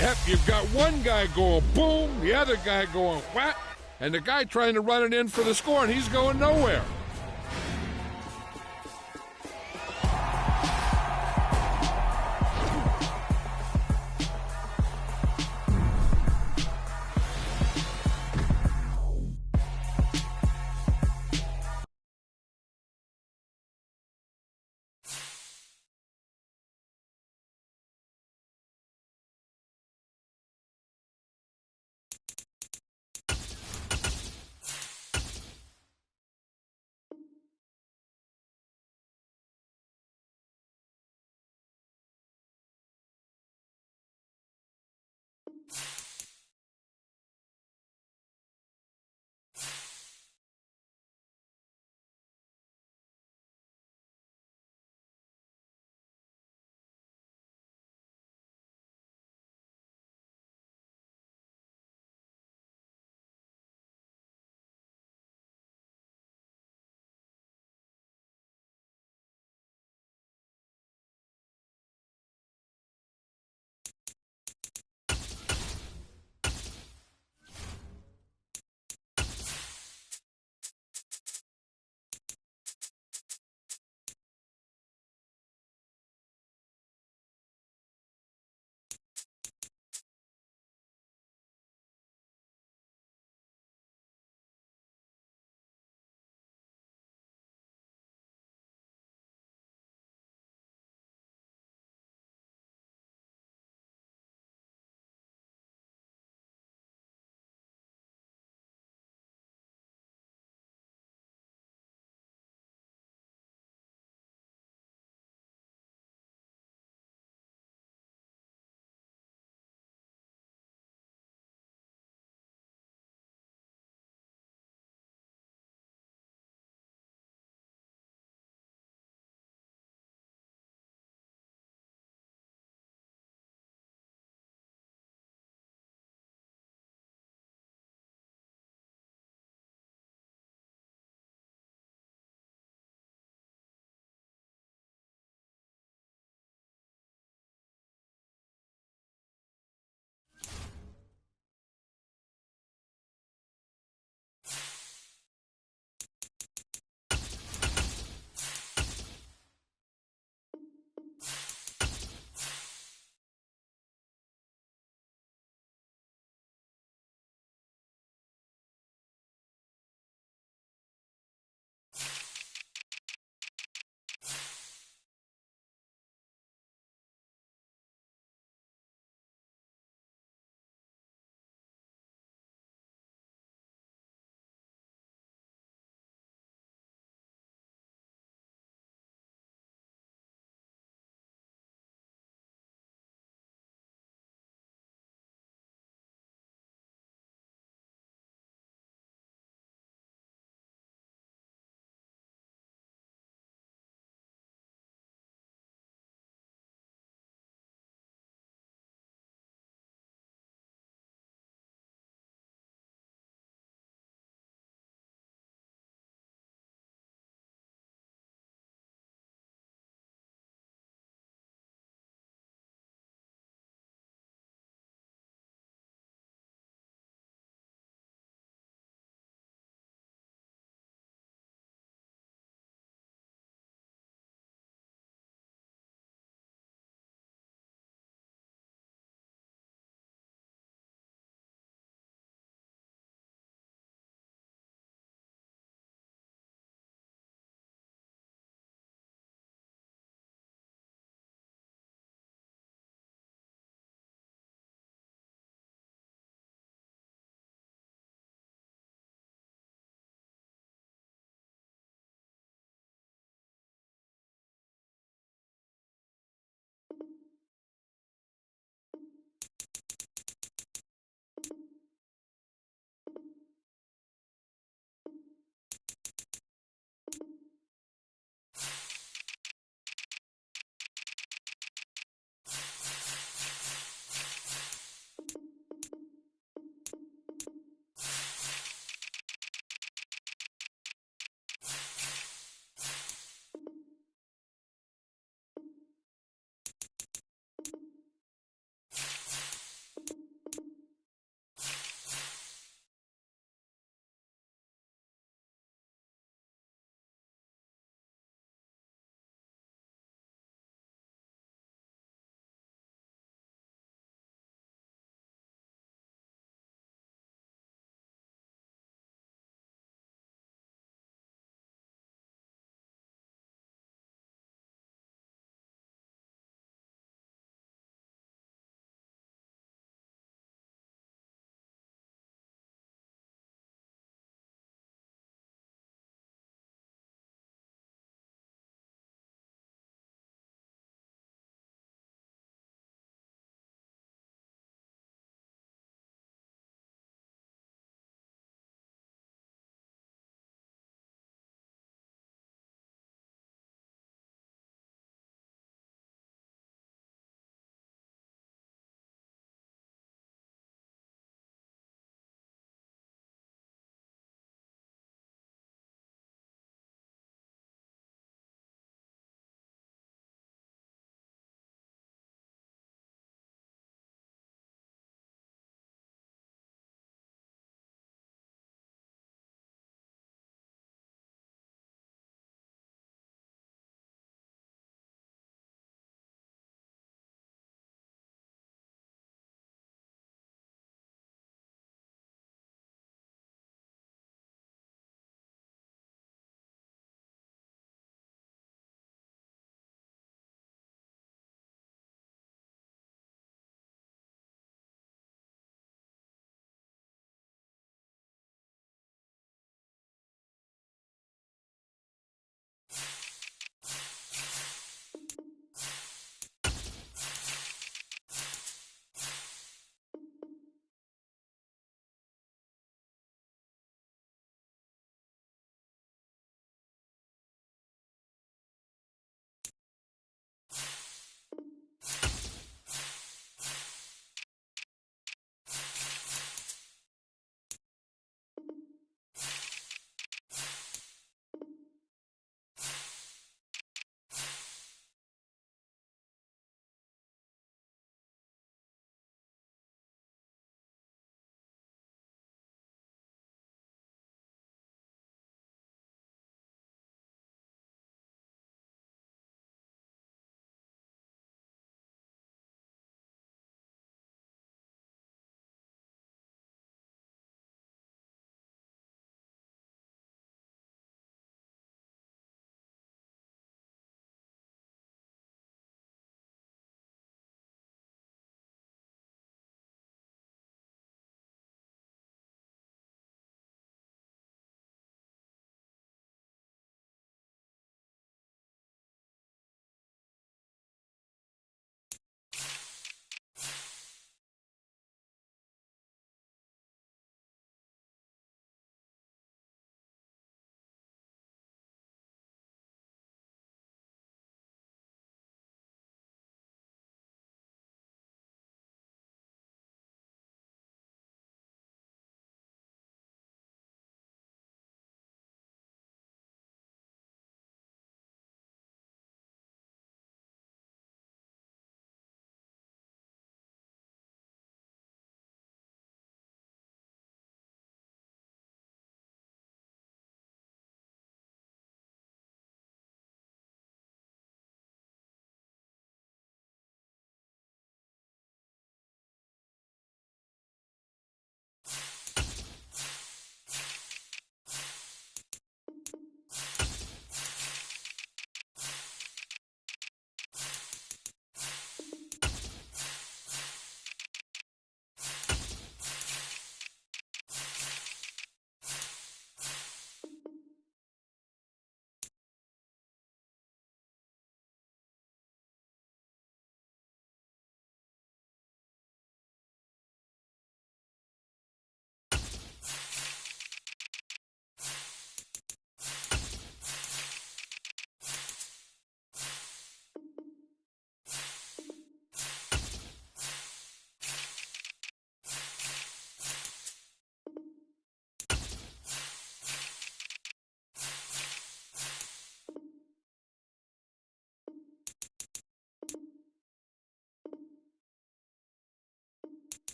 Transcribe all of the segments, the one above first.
Yep, you've got one guy going boom, the other guy going whap, and the guy trying to run it in for the score, and he's going nowhere.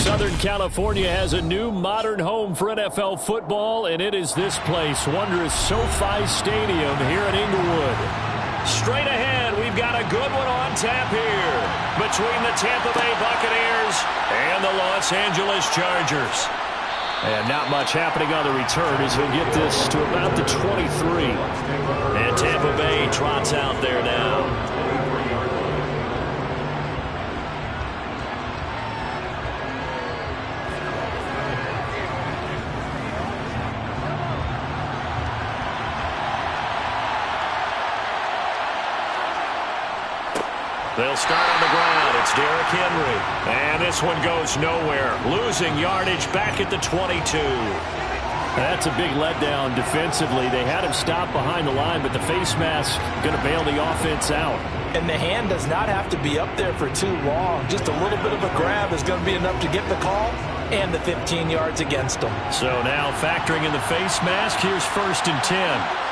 Southern California has a new modern home for NFL football, and it is this place, wondrous SoFi Stadium here in Inglewood. Straight ahead, we've got a good one on tap here between the Tampa Bay Buccaneers and the Los Angeles Chargers. And not much happening on the return as he'll get this to about the 23. And Tampa Bay trots out there now. They'll start on the ground. It's Derrick Henry. And this one goes nowhere. Losing yardage back at the 22. That's a big letdown defensively. They had him stop behind the line, but the face mask going to bail the offense out. And the hand does not have to be up there for too long. Just a little bit of a grab is going to be enough to get the call and the 15 yards against them. So now factoring in the face mask, here's 1st and 10.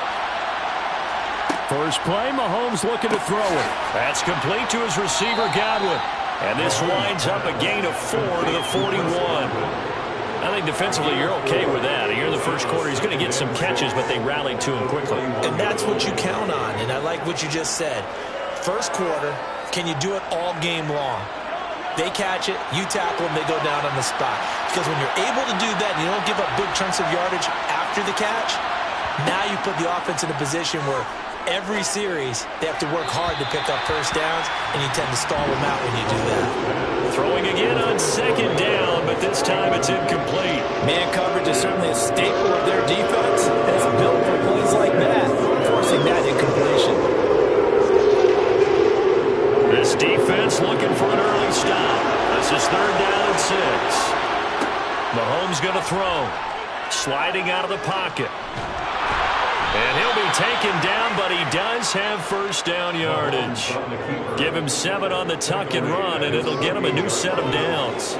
First play, Mahomes looking to throw it. That's complete to his receiver, Godwin. And this winds up a gain of 4 to the 41. I think defensively you're okay with that. Here in the first quarter, he's going to get some catches, but they rallied to him quickly. And that's what you count on, and I like what you just said. First quarter, can you do it all game long? They catch it, you tackle them, they go down on the spot. Because when you're able to do that and you don't give up big chunks of yardage after the catch, now you put the offense in a position where every series, they have to work hard to pick up first downs, and you tend to stall them out when you do that. Throwing again on 2nd down, but this time it's incomplete. Man coverage is certainly a staple of their defense, and it's built for plays like that, forcing that incompletion. This defense looking for an early stop. This is 3rd down and 6. Mahomes going to throw. Sliding out of the pocket. And he'll be taken down, but he does have first down yardage. Give him 7 on the tuck and run, and it'll get him a new set of downs.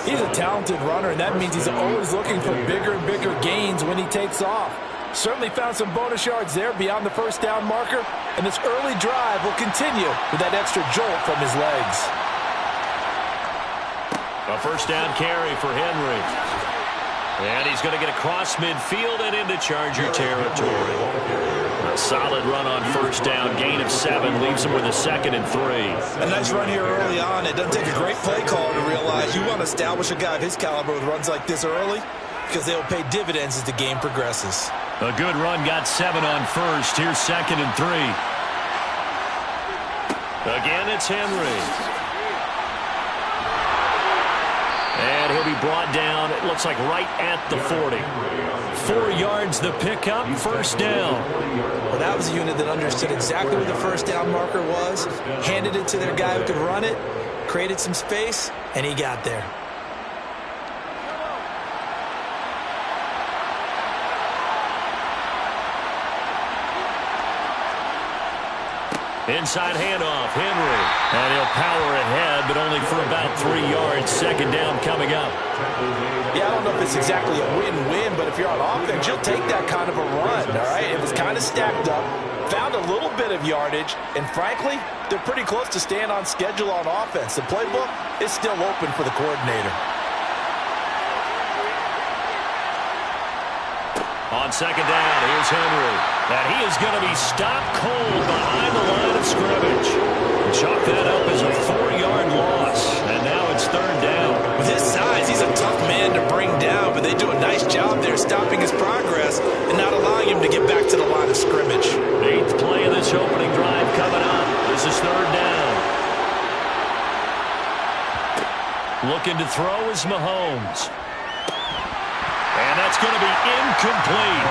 He's a talented runner, and that means he's always looking for bigger and bigger gains when he takes off. Certainly found some bonus yards there beyond the first down marker, and this early drive will continue with that extra jolt from his legs. A first down carry for Henry. And he's going to get across midfield and into Charger territory. A solid run on first down. Gain of 7 leaves him with a 2nd and 3. A nice run here early on. It doesn't take a great play caller to realize you want to establish a guy of his caliber with runs like this early because they'll pay dividends as the game progresses. A good run, got 7 on first. Here's 2nd and 3. Again, it's Henry. And he'll be brought down, it looks like right at the 40. 4 yards the pickup, first down. Well, that was a unit that understood exactly where the first down marker was, handed it to their guy who could run it, created some space, and he got there. Inside handoff, Henry. And he'll power ahead, but only for about 3 yards. 2nd down coming up. Yeah, I don't know if it's exactly a win-win, but if you're on offense, you'll take that kind of a run, all right? It was kind of stacked up, found a little bit of yardage, and frankly, they're pretty close to staying on schedule on offense. The playbook is still open for the coordinator. On 2nd down, here's Henry. And he is going to be stopped cold behind the line of scrimmage. Chalk that up as a 4-yard loss. And now it's 3rd down. With his size, he's a tough man to bring down, but they do a nice job there stopping his progress and not allowing him to get back to the line of scrimmage. 8th play of this opening drive coming up. This is 3rd down. Looking to throw is Mahomes. And that's going to be incomplete.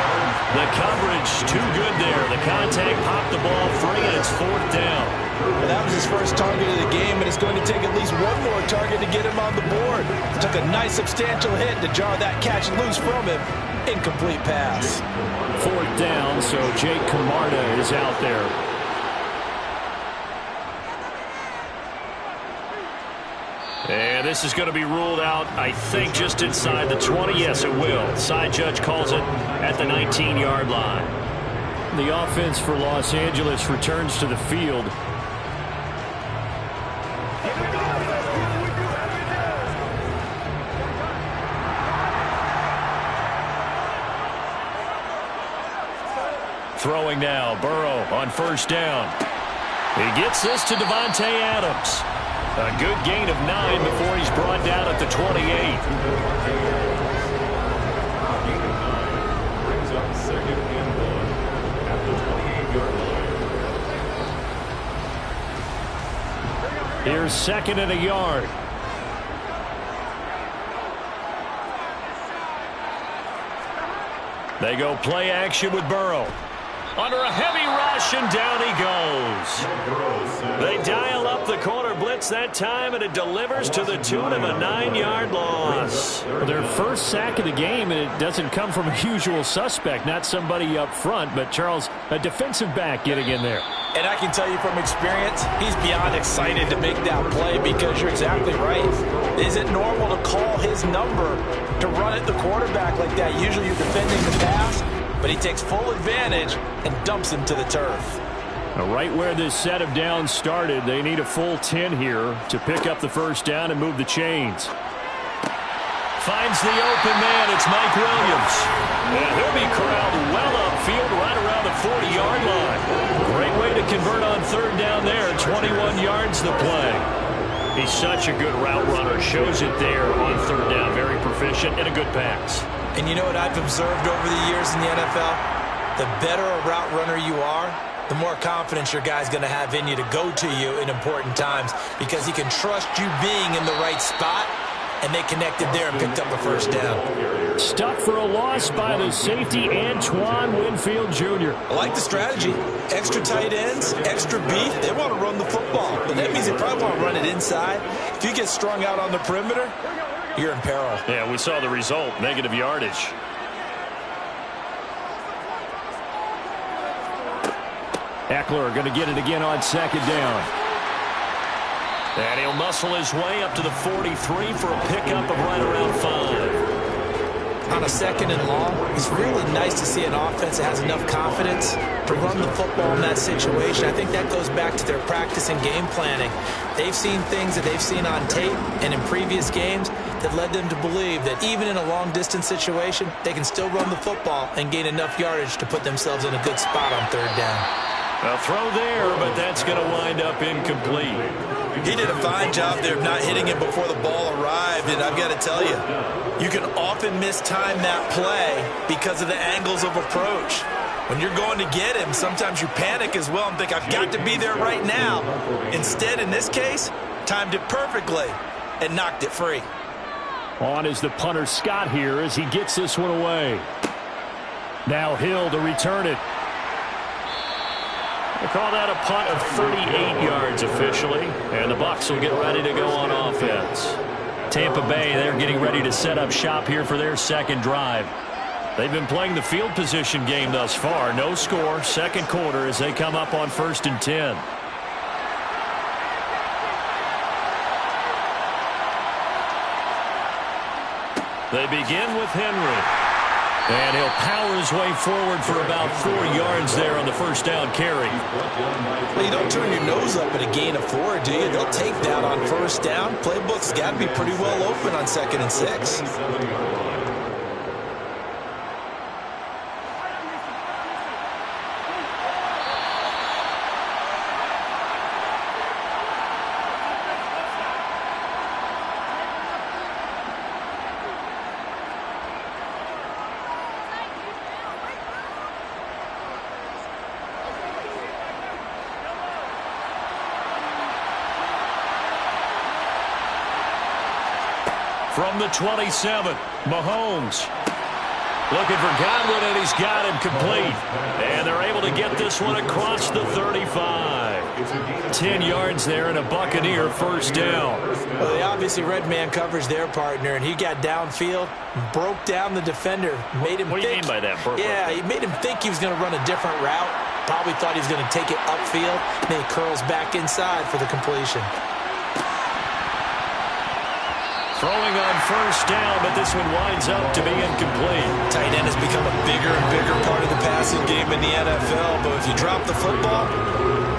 The coverage too good there. The contact popped the ball free, and it's 4th down. Well, that was his first target of the game, and it's going to take at least one more target to get him on the board. Took a nice substantial hit to jar that catch loose from him. Incomplete pass. 4th down, so Jake Camarda is out there. And this is going to be ruled out, I think, just inside the 20. Yes, it will. Side judge calls it at the 19-yard line. The offense for Los Angeles returns to the field. Throwing now, Burrow on first down. He gets this to Davante Adams. A good gain of 9 before he's brought down at the 28. Brings up 2nd and 1 at the 28-yard line. Here's 2nd and a yard. They go play action with Burrow. Under a heavy rush, and down he goes. They dial up the corner blitz that time, and it delivers to the tune of a 9-yard loss. Their first sack of the game, and it doesn't come from a usual suspect, not somebody up front, but Charles, a defensive back getting in there. And I can tell you from experience, he's beyond excited to make that play because you're exactly right. Is it normal to call his number to run at the quarterback like that? Usually you're defending the pass, but he takes full advantage and dumps him to the turf. Right where this set of downs started, they need a full 10 here to pick up the first down and move the chains. Finds the open man. It's Mike Williams. And he'll be corralled well upfield right around the 40-yard line. Great way to convert on third down there. 21 yards the play. He's such a good route runner. Shows it there on third down. Very proficient and a good pass. And you know what I've observed over the years in the NFL? The better a route runner you are, the more confidence your guy's going to have in you to go to you in important times because he can trust you being in the right spot, and they connected there and picked up a first down. Stuck for a loss by the safety, Antoine Winfield Jr. I like the strategy. Extra tight ends, extra beef. They want to run the football, but that means they probably want to run it inside. If you get strung out on the perimeter, you're in peril. Yeah, we saw the result, negative yardage. Eckler going to get it again on second down. And he'll muscle his way up to the 43 for a pickup of right around 5. On a 2nd and long, it's really nice to see an offense that has enough confidence to run the football in that situation. I think that goes back to their practice and game planning. They've seen things that they've seen on tape and in previous games that led them to believe that even in a long-distance situation, they can still run the football and gain enough yardage to put themselves in a good spot on third down. A throw there, but that's going to wind up incomplete. He did a fine job there of not hitting it before the ball arrived, and I've got to tell you, you can often mistime that play because of the angles of approach. When you're going to get him, sometimes you panic as well and think, I've got to be there right now. Instead, in this case, timed it perfectly and knocked it free. On is the punter Scott here as he gets this one away. Now Hill to return it. They call that a punt of 38 yards officially, and the Bucs will get ready to go on offense. Tampa Bay, they're getting ready to set up shop here for their second drive. They've been playing the field position game thus far. No score, second quarter as they come up on 1st and 10. They begin with Henry. And he'll power his way forward for about 4 yards there on the first down carry. Well, you don't turn your nose up at a gain of 4, do you? They'll take that on first down. Playbook's got to be pretty well open on 2nd and 6. From the 27, Mahomes looking for Godwin, and he's got him complete. And they're able to get this one across the 35. 10 yards there and a Buccaneer first down. Well, they obviously read man coverage their partner, and he got downfield, broke down the defender, made him What do you mean by that? Yeah, he made him think he was going to run a different route. Probably thought he was going to take it upfield. Then he curls back inside for the completion. Throwing on first down, but this one winds up to be incomplete. Tight end has become a bigger and bigger part of the passing game in the NFL, but if you drop the football,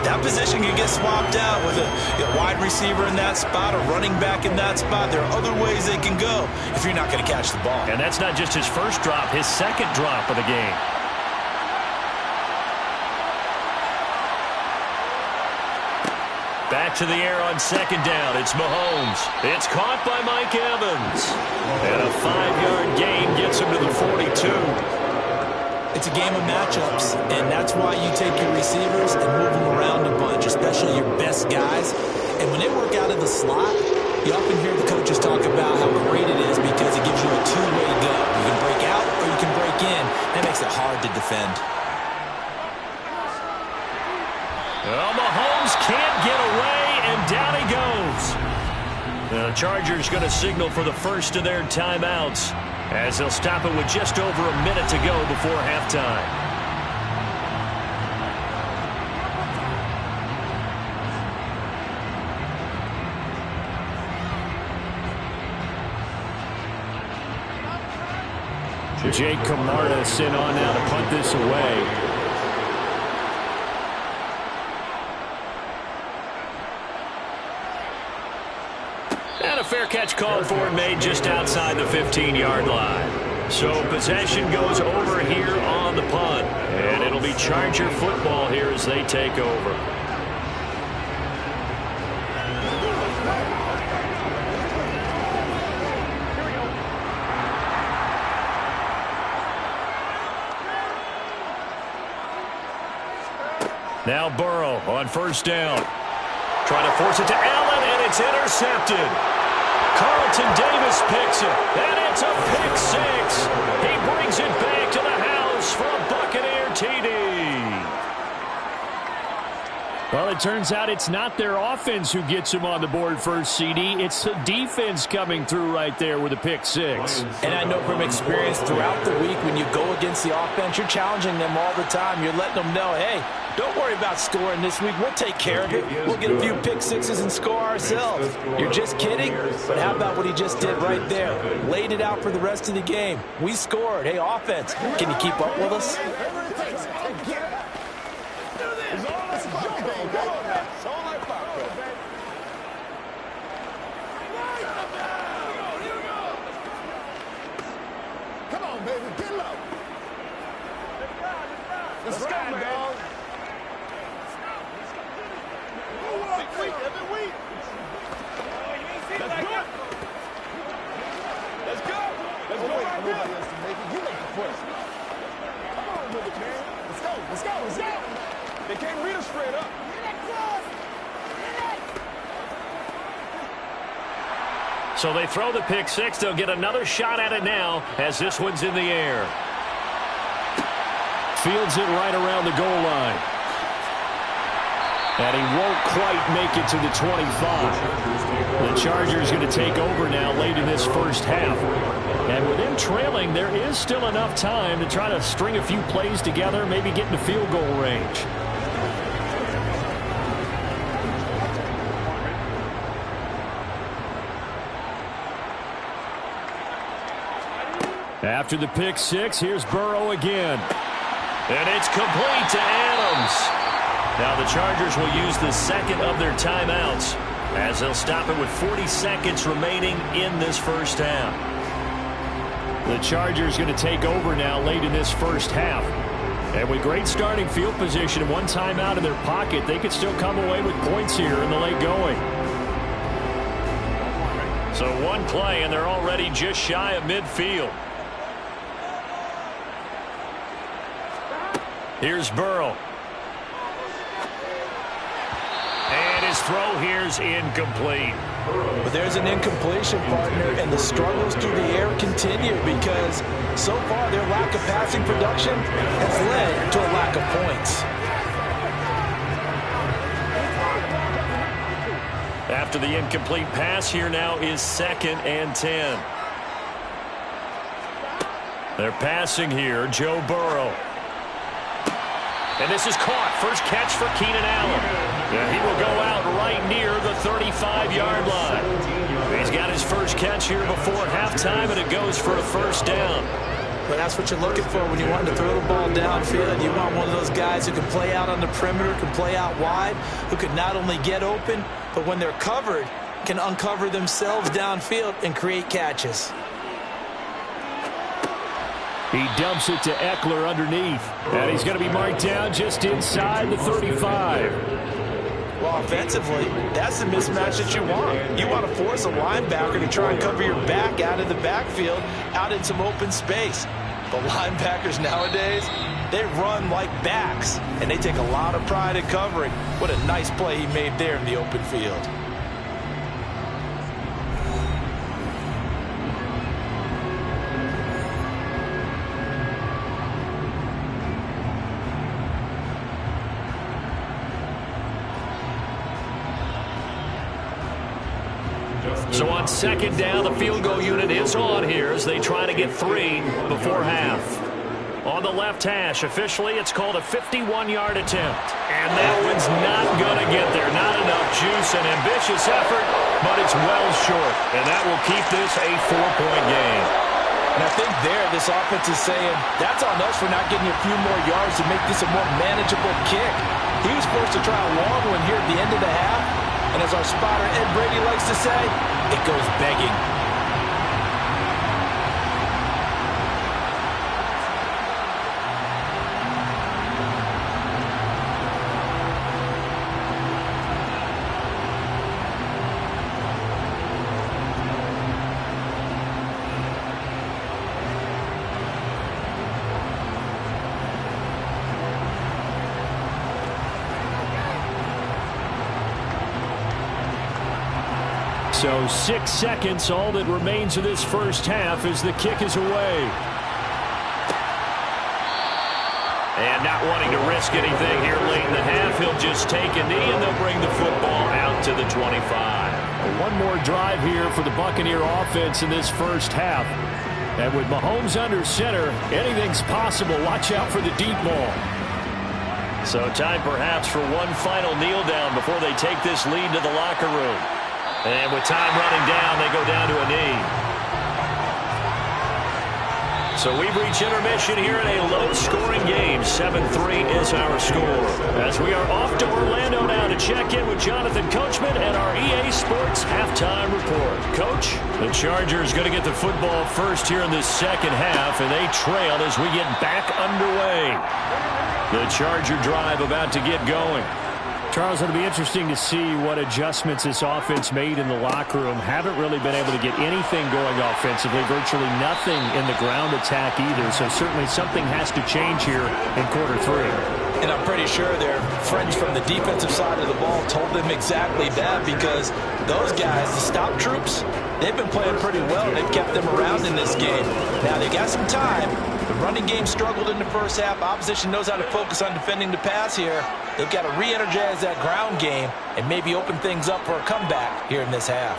that position can get swapped out with a wide receiver in that spot, a running back in that spot. There are other ways they can go if you're not going to catch the ball. And that's not just his first drop, his second drop of the game. back to the air on second down. It's Mahomes. It's caught by Mike Evans. And a 5-yard gain gets him to the 42. It's a game of matchups, and that's why you take your receivers and move them around a bunch, especially your best guys. And when they work out of the slot, you often hear the coaches talk about how great it is because it gives you a two-way go. You can break out or you can break in. That makes it hard to defend. Well, Mahomes can't get away, and down he goes. The Chargers going to signal for the first of their timeouts as they'll stop it with just over a minute to go before halftime. Jake Camarda sent on now to punt this away. And a fair catch called for and made just outside the 15-yard line. So possession goes over here on the punt. And it'll be Charger football here as they take over. Now Burrow on first down. Trying to force it to Allen, and it's intercepted. Carlton Davis picks it, and it's a pick six. He brings it back to the house for a Buccaneer TD. Well, it turns out it's not their offense who gets him on the board first, CD. It's the defense coming through right there with a pick six. And I know from experience throughout the week when you go against the offense, you're challenging them all the time. You're letting them know, hey, don't worry about scoring this week. We'll take care of it. We'll get a few pick sixes and score ourselves. You're just kidding? But how about what he just did right there? Laid it out for the rest of the game. We scored. Hey, offense, can you keep up with us? Come on, baby, get low. Let's go, dog. Every week. Let's do it. Let's go. Let's go. Nobody else can make it. You make the push. Come on with it, man. Let's go. Let's go. Let's go. They can't read us straight up. So they throw the pick six. They'll get another shot at it now as this one's in the air. Fields it right around the goal line. And he won't quite make it to the 25. The Chargers going to take over now late in this first half. And with them trailing, there is still enough time to try to string a few plays together, maybe get into field goal range. After the pick six, here's Burrow again. And it's complete to Adams. Now the Chargers will use the second of their timeouts as they'll stop it with 40 seconds remaining in this first half. The Chargers going to take over now late in this first half. And with great starting field position and one timeout in their pocket, they could still come away with points here in the late going. So one play and they're already just shy of midfield. Here's Burrow. And his throw here's incomplete. But there's an incompletion, partner, and the struggles through the air continue because so far their lack of passing production has led to a lack of points. After the incomplete pass, here now is 2nd and 10. They're passing here, Joe Burrow. And this is caught. First catch for Keenan Allen. And he will go out right near the 35-yard line. He's got his first catch here before halftime, and it goes for a first down. But that's what you're looking for when you want to throw the ball downfield. You want one of those guys who can play out on the perimeter, can play out wide, who can not only get open, but when they're covered, can uncover themselves downfield and create catches. He dumps it to Eckler underneath. And he's going to be marked down just inside the 35. Well, offensively, that's the mismatch that you want. You want to force a linebacker to try and cover your back out of the backfield, out in some open space. The linebackers nowadays, they run like backs, and they take a lot of pride in covering. What a nice play he made there in the open field. So on second down, the field goal unit is on here as they try to get 3 before half. On the left hash, officially, it's called a 51-yard attempt. And that one's not going to get there. Not enough juice, an ambitious effort, but it's well short. And that will keep this a 4-point game. And I think this offense is saying, that's on us for not getting a few more yards to make this a more manageable kick. He was forced to try a long one here at the end of the half. And as our spotter Ed Brady likes to say, it goes begging. So 6 seconds, all that remains of this first half as the kick is away. And not wanting to risk anything here late in the half, he'll just take a knee and they'll bring the football out to the 25. One more drive here for the Buccaneer offense in this first half. And with Mahomes under center, anything's possible. Watch out for the deep ball. So time perhaps for one final kneel down before they take this lead to the locker room. And with time running down, they go down to a knee. So we've reached intermission here in a low-scoring game. 7-3 is our score. As we are off to Orlando now to check in with Jonathan Coachman and our EA Sports halftime report. Coach, the Chargers going to get the football first here in this second half, and they trail as we get back underway. The Charger drive about to get going. Charles, it'll be interesting to see what adjustments this offense made in the locker room. Haven't really been able to get anything going offensively, virtually nothing in the ground attack either. So certainly something has to change here in quarter 3. And I'm pretty sure their friends from the defensive side of the ball told them exactly that, because those guys, the stop troops, they've been playing pretty well. They've kept them around in this game. Now they got some time. The running game struggled in the first half. Opposition knows how to focus on defending the pass here. They've got to re-energize that ground game and maybe open things up for a comeback here in this half.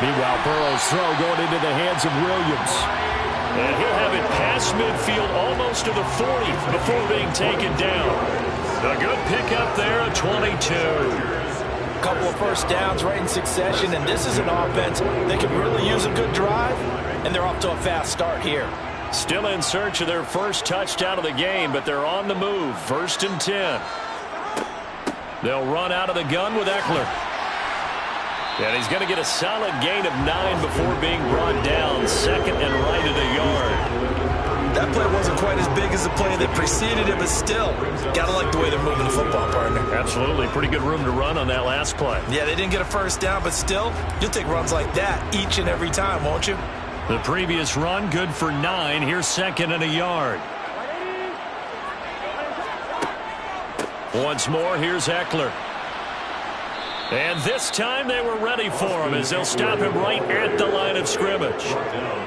Meanwhile, Burrow's throw going into the hands of Williams. And he'll have it past midfield almost to the 40 before being taken down. A good pickup there at 22. A couple of first downs right in succession, and this is an offense that could really use a good drive, and they're off to a fast start here. Still in search of their first touchdown of the game, but they're on the move. 1st and 10. They'll run out of the gun with Eckler. And he's going to get a solid gain of 9 before being brought down. 2nd and right at a yard. That play wasn't quite as big as the play that preceded it, but still, gotta like the way they're moving the football, partner. Absolutely. Pretty good room to run on that last play. Yeah, they didn't get a first down, but still, you'll take runs like that each and every time, won't you? The previous run, good for 9. Here's 2nd and a yard. Once more, here's Eckler. And this time they were ready for him as they'll stop him right at the line of scrimmage.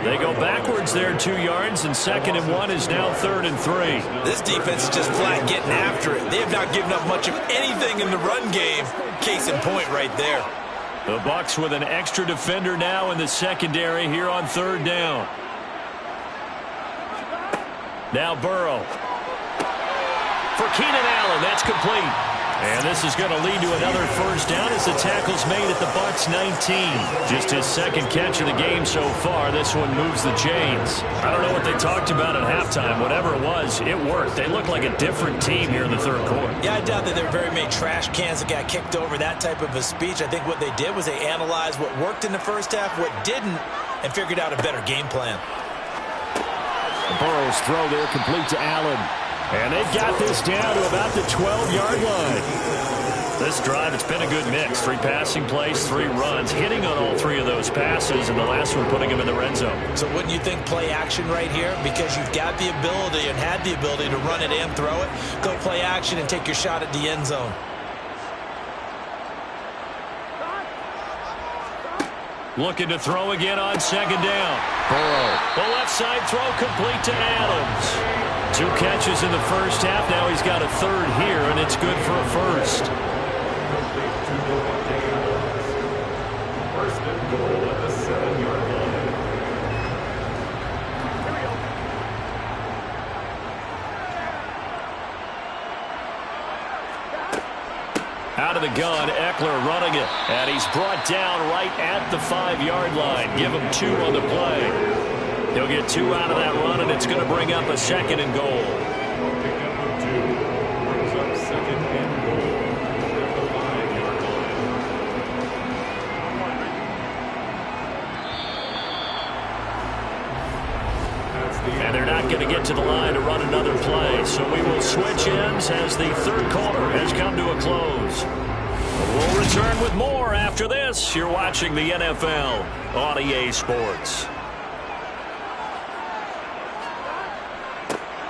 They go backwards there 2 yards, and 2nd and 1 is now 3rd and 3. This defense is just flat getting after it. They have not given up much of anything in the run game. Case in point right there. The Bucs with an extra defender now in the secondary here on 3rd down. Now Burrow. For Keenan Allen, that's complete. And this is going to lead to another first down as the tackle's made at the Bucs 19. Just his 2nd catch of the game so far. This one moves the chains. I don't know what they talked about at halftime. Whatever it was, it worked. They look like a different team here in the 3rd quarter. Yeah, I doubt that there were very many trash cans that got kicked over, that type of a speech. I think what they did was they analyzed what worked in the first half, what didn't, and figured out a better game plan. Burrow's throw there complete to Allen. And they've got this down to about the 12-yard line. This drive, it's been a good mix. 3 passing plays, 3 runs, hitting on all 3 of those passes, and the last one putting him in the red zone. So wouldn't you think play action right here? Because you've got the ability and had the ability to run it and throw it. Go play action and take your shot at the end zone. Looking to throw again on 2nd down. The left side throw complete to Adams. 2 catches in the first half. Now he's got a 3rd here, and it's good for a first. First and goal at the 7-yard line. Out of the gun, Eckler running it. And he's brought down right at the 5-yard line. Give him 2 on the play. He'll get 2 out of that run, and it's going to bring up a 2nd and goal. Pickup of 2 brings up 2nd and goal at the 5-yard line. And they're not going to get to the line to run another play. So we will switch ends as the 3rd quarter has come to a close. We'll return with more after this. You're watching the NFL on EA Sports.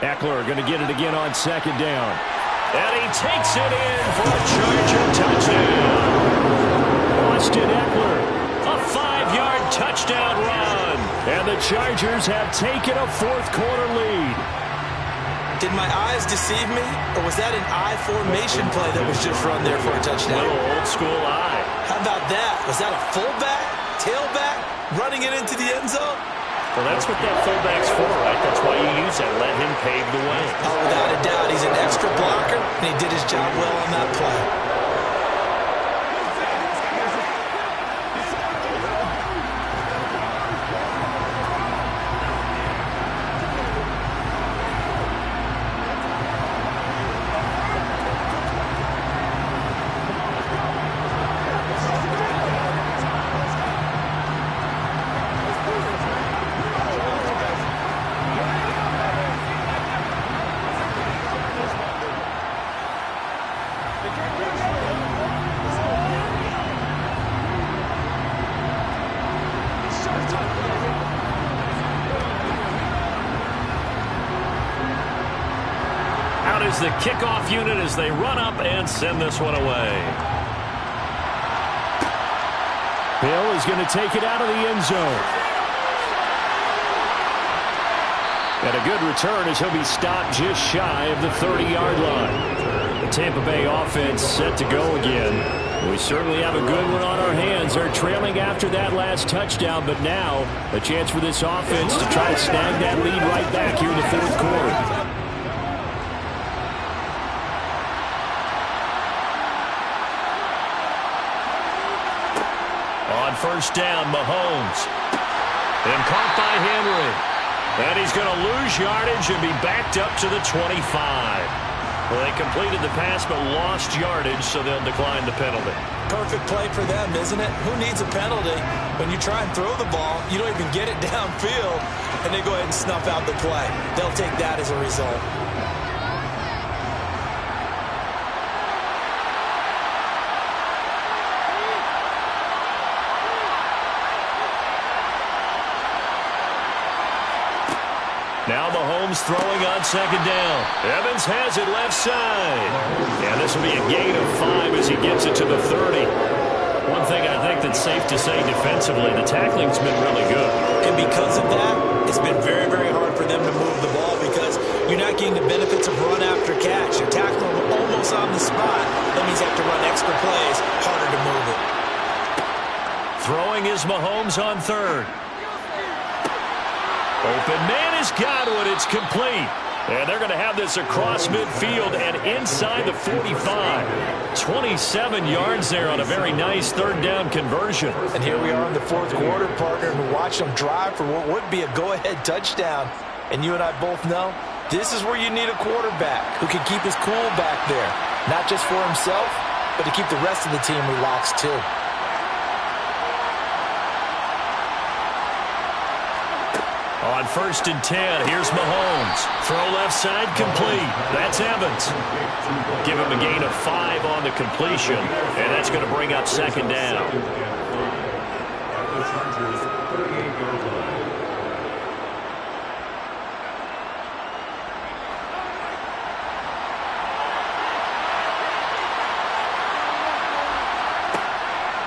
Eckler going to get it again on 2nd down. And he takes it in for a Charger touchdown. Austin Eckler, a 5-yard touchdown run. And the Chargers have taken a 4th quarter lead. Did my eyes deceive me? Or was that an I formation play that was just run there for a touchdown? Little old school eye. How about that? Was that a fullback, tailback, running it into the end zone? Well, that's what that fullback's for, right? That's why you use that. Let him pave the way. Oh, without a doubt. He's an extra blocker, and he did his job well on that play. The kickoff unit as they run up and send this one away. Hill is going to take it out of the end zone. And a good return as he'll be stopped just shy of the 30-yard line. The Tampa Bay offense set to go again. We certainly have a good one on our hands. They're trailing after that last touchdown, but now a chance for this offense to try to snag that lead right back here in the 4th quarter. First down, Mahomes. And caught by Henry. And he's going to lose yardage and be backed up to the 25. Well, they completed the pass but lost yardage, so they'll decline the penalty. Perfect play for them, isn't it? Who needs a penalty? When you try and throw the ball, you don't even get it downfield, and they go ahead and snuff out the play. They'll take that as a result. Now Mahomes throwing on 2nd down. Evans has it left side. And this will be a gain of 5 as he gets it to the 30. One thing I think that's safe to say defensively, the tackling's been really good. And because of that, it's been very, very hard for them to move the ball because you're not getting the benefits of run after catch. You're tackling them almost on the spot. That means you have to run extra plays, harder to move it. Throwing is Mahomes on 3rd. Open man has got one. It's complete. And they're going to have this across midfield and inside the 45. 27 yards there on a very nice 3rd down conversion. And here we are in the 4th quarter, partner, and watch them drive for what would be a go-ahead touchdown. And you and I both know this is where you need a quarterback who can keep his cool back there. Not just for himself, but to keep the rest of the team relaxed too. On 1st and 10, here's Mahomes. Throw left side complete. That's Evans. Give him a gain of 5 on the completion, and that's going to bring up 2nd down. At the Chargers' 38-yard line.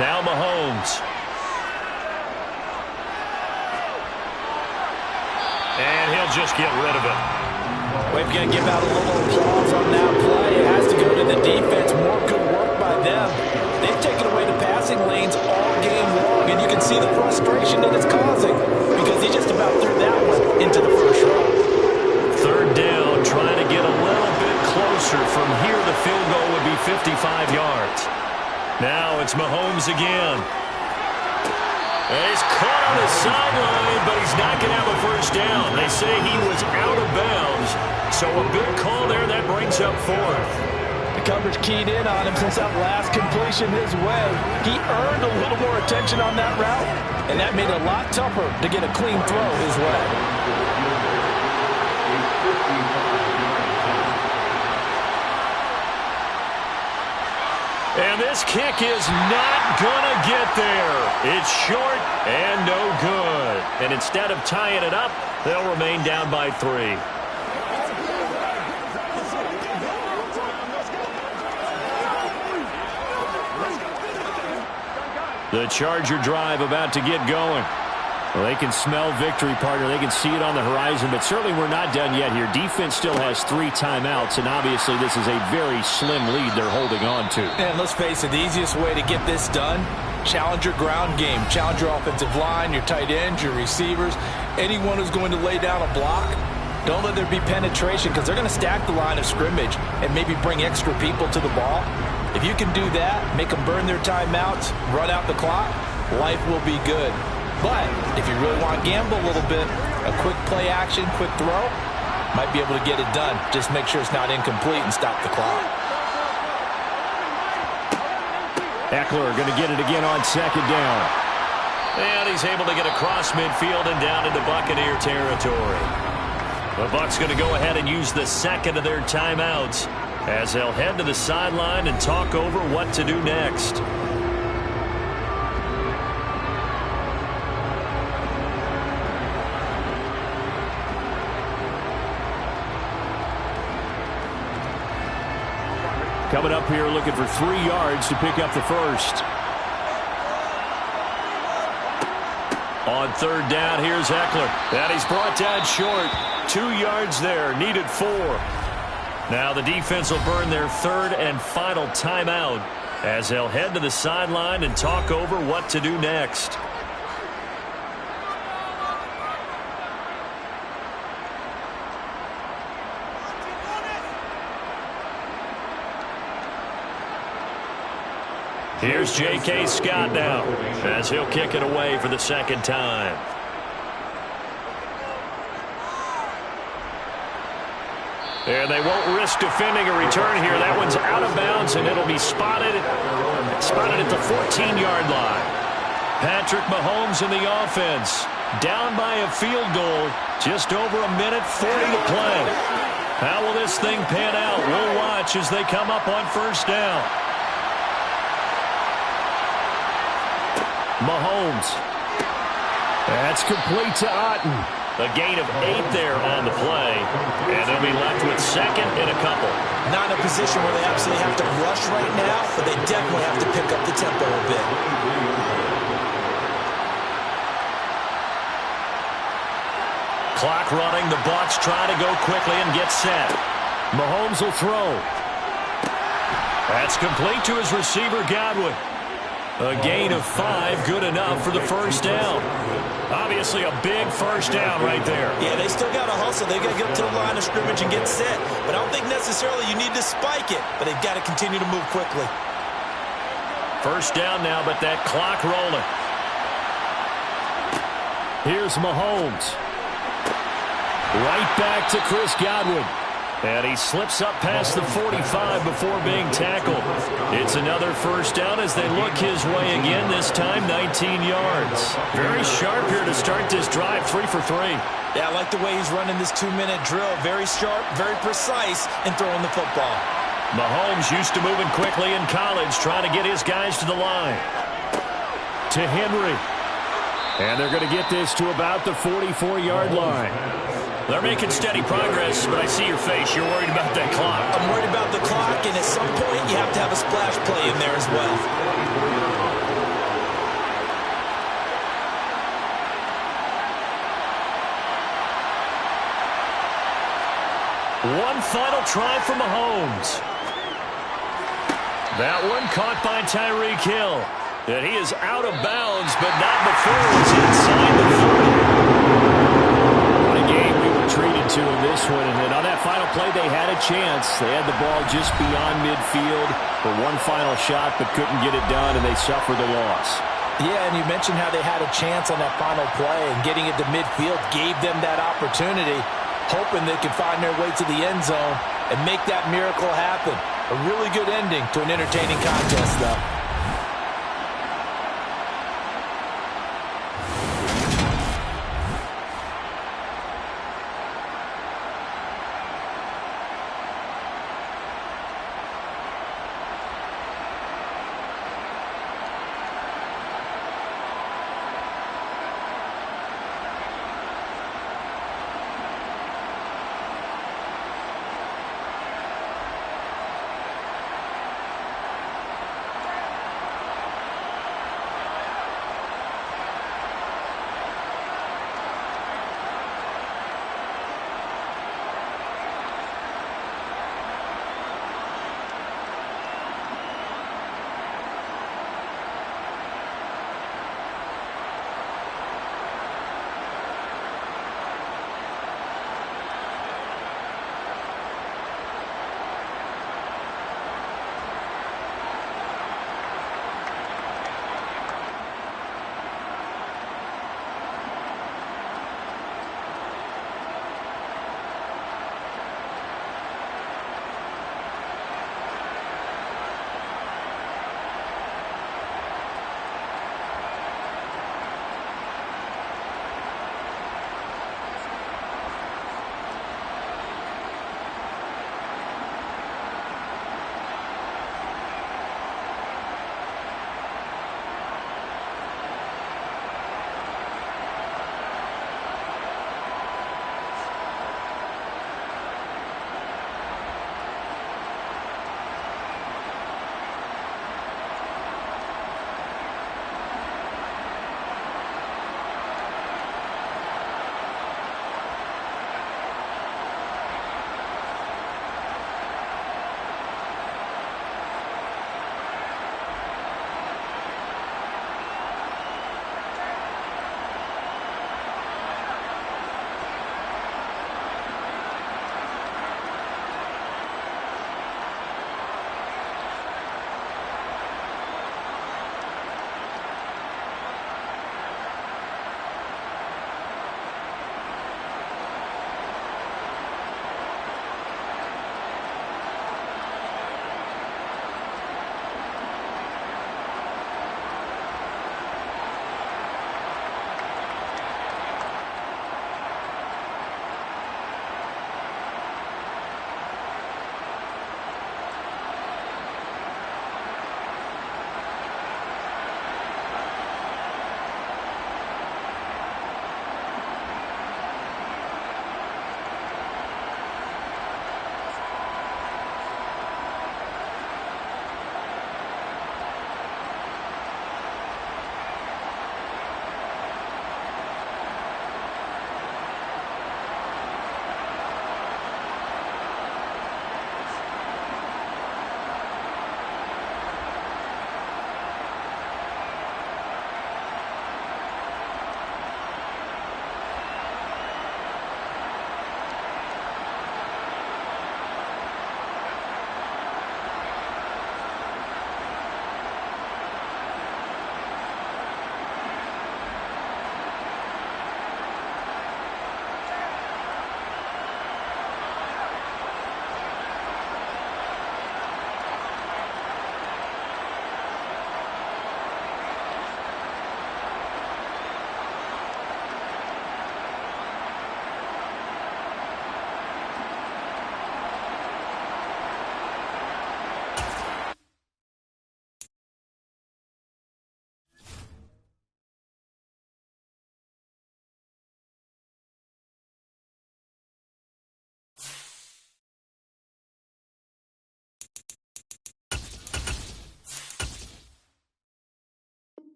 Now Mahomes. And he'll just get rid of it. We're going to give out a little applause on that play. It has to go to the defense. More good work by them. They've taken away the passing lanes all game long, and you can see the frustration that it's causing because he just about threw that one into the first row. 3rd down, trying to get a little bit closer. From here, the field goal would be 55 yards. Now it's Mahomes again. And he's caught on the sideline, but he's not going to have a 1st down. They say he was out of bounds. So a big call there. That brings up 4th. The coverage keyed in on him since that last completion his way. He earned a little more attention on that route, and that made it a lot tougher to get a clean throw his way. And this kick is not going to get there. It's short and no good. And instead of tying it up, they'll remain down by 3. The Charger drive about to get going. Well, they can smell victory, partner. They can see it on the horizon, but certainly we're not done yet here. Defense still has 3 timeouts, and obviously this is a very slim lead they're holding on to. And let's face it, the easiest way to get this done, challenge your ground game. Challenge your offensive line, your tight ends, your receivers, anyone who's going to lay down a block. Don't let there be penetration because they're going to stack the line of scrimmage and maybe bring extra people to the ball. If you can do that, make them burn their timeouts, run out the clock, life will be good. But if you really want to gamble a little bit, a quick play action, quick throw, might be able to get it done. Just make sure it's not incomplete and stop the clock. Eckler going to get it again on 2nd down. And he's able to get across midfield and down into Buccaneer territory. The Bucs going to go ahead and use the 2nd of their timeouts as they'll head to the sideline and talk over what to do next. Coming up here looking for 3 yards to pick up the 1st. On 3rd down, here's Eckler. And he's brought down short. 2 yards there, needed 4. Now the defense will burn their 3rd and final timeout as they'll head to the sideline and talk over what to do next. Here's J.K. Scott now as he'll kick it away for the 2nd time. And they won't risk defending a return here. That one's out of bounds, and it'll be spotted at the 14-yard line. Patrick Mahomes in the offense, down by a field goal, just over a minute 40 to play. How will this thing pan out? We'll watch as they come up on 1st down. Mahomes. That's complete to Otten. A gain of 8 there on the play. And they'll be left with 2nd and a couple. Not in a position where they absolutely have to rush right now, but they definitely have to pick up the tempo a bit. Clock running. The Bucs try to go quickly and get set. Mahomes will throw. That's complete to his receiver, Godwin. A gain of 5, good enough for the 1st down. Obviously a big 1st down right there. Yeah, they still got to hustle. They've got to get to the line of scrimmage and get set. But I don't think necessarily you need to spike it, but they've got to continue to move quickly. 1st down now, but that clock rolling. Here's Mahomes. Right back to Chris Godwin. And he slips up past the 45 before being tackled. It's another first down as they look his way again, this time 19 yards. Very sharp here to start this drive, 3 for 3. Yeah, I like the way he's running this 2-minute drill. Very sharp, very precise in throwing the football. Mahomes used to moving quickly in college, trying to get his guys to the line. To Henry. And they're going to get this to about the 44-yard line. They're making steady progress, but I see your face. You're worried about that clock. I'm worried about the clock, and at some point you have to have a splash play in there as well. One final try for Mahomes. That one caught by Tyreek Hill. And he is out of bounds, but not before he's inside the 40. What a game we were treated to in this one. And on that final play, they had a chance. They had the ball just beyond midfield for one final shot, but couldn't get it done, and they suffered the loss. Yeah, and you mentioned how they had a chance on that final play, and getting it to midfield gave them that opportunity, hoping they could find their way to the end zone and make that miracle happen. A really good ending to an entertaining contest, though.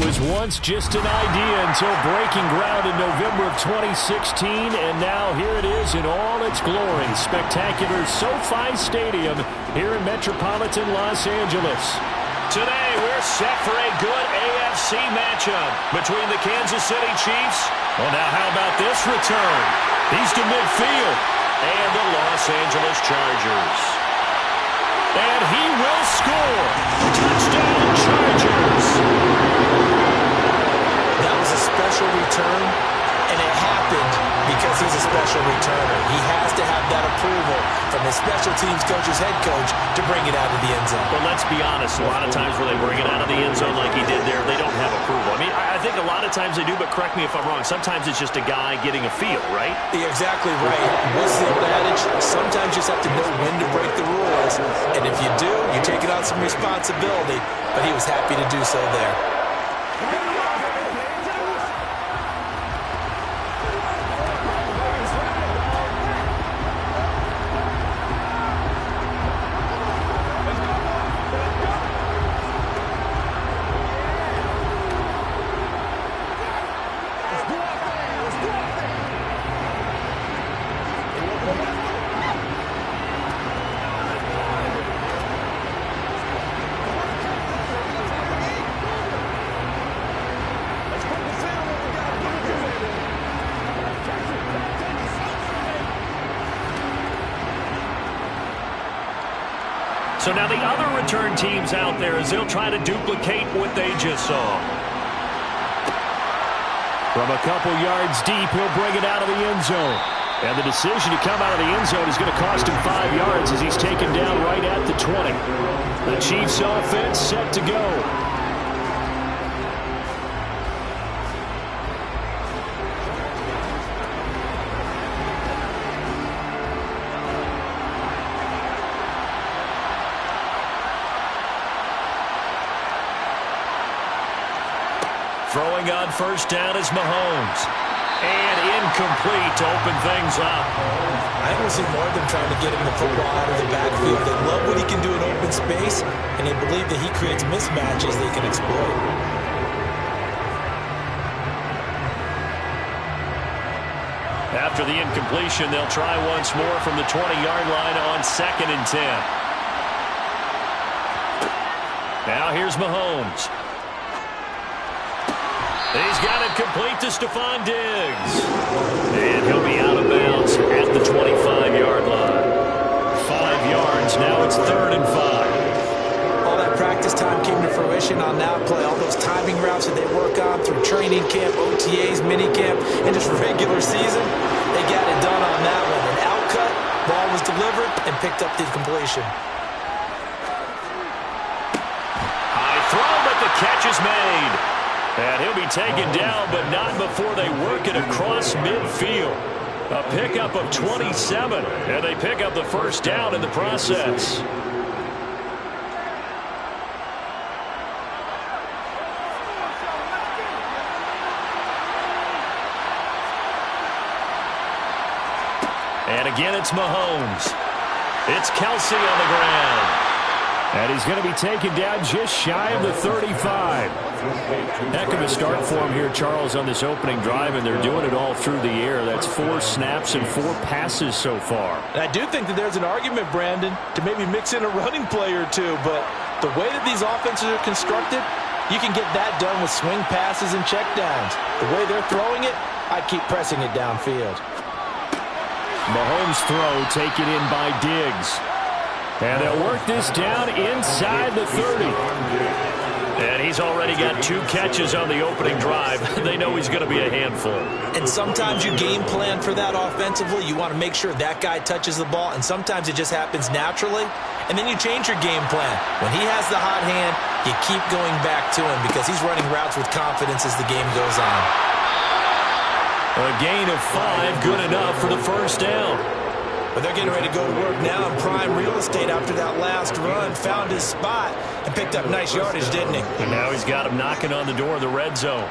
was once just an idea until breaking ground in November of 2016, and now here it is in all its glory. Spectacular SoFi Stadium here in metropolitan Los Angeles. Today, we're set for a good AFC matchup between the Kansas City Chiefs. Well, now how about this return? He's to midfield. And the Los Angeles Chargers. And he will score. Touchdown, Chargers. That was a special return, and it happened because he's a special returner. He has to have that approval from his special teams coach's head coach to bring it out of the end zone. But let's be honest, a lot of times when they bring it out of the end zone like he did there, they don't have approval. I mean, I think a lot of times they do, but correct me if I'm wrong. Sometimes it's just a guy getting a feel, right? You're exactly right. What's the old adage? Sometimes you just have to know when to break the rules. And if you do, you're taking on some responsibility. But he was happy to do so there. So now the other return teams out there as they'll try to duplicate what they just saw. From a couple yards deep, he'll bring it out of the end zone. And the decision to come out of the end zone is going to cost him 5 yards as he's taken down right at the 20. The Chiefs offense set to go. Throwing on first down is Mahomes. And incomplete to open things up. I don't see more than trying to get him the football out of the backfield. They love what he can do in open space, and they believe that he creates mismatches they can exploit. After the incompletion, they'll try once more from the 20-yard line on 2nd and 10. Now here's Mahomes. He's got it complete to Stephon Diggs. And he'll be out of bounds at the 25-yard line. 5 yards, now it's 3rd and 5. All that practice time came to fruition on that play. All those timing routes that they work on through training camp, OTAs, minicamp, and just regular season, they got it done on that one. An out cut, ball was delivered, and picked up the completion. High throw, but the catch is made. And he'll be taken down, but not before they work it across midfield. A pickup of 27, and they pick up the first down in the process. And again, it's Mahomes. It's Kelsey on the ground. And he's going to be taken down just shy of the 35. Heck of a start for him here, Charles, on this opening drive, and they're doing it all through the air. That's 4 snaps and 4 passes so far. And I do think that there's an argument, Brandon, to maybe mix in a running play or two, but the way that these offenses are constructed, you can get that done with swing passes and checkdowns. The way they're throwing it, I keep pressing it downfield. Mahomes' throw taken in by Diggs. And they'll work this down inside the 30. And he's already got 2 catches on the opening drive. They know he's going to be a handful. And sometimes you game plan for that offensively. You want to make sure that guy touches the ball, and sometimes it just happens naturally. And then you change your game plan. When he has the hot hand, you keep going back to him because he's running routes with confidence as the game goes on. A gain of 5, good enough for the first down. But they're getting ready to go to work now in prime real estate after that last run. Found his spot and picked up nice yardage, didn't he? And now he's got him knocking on the door of the red zone.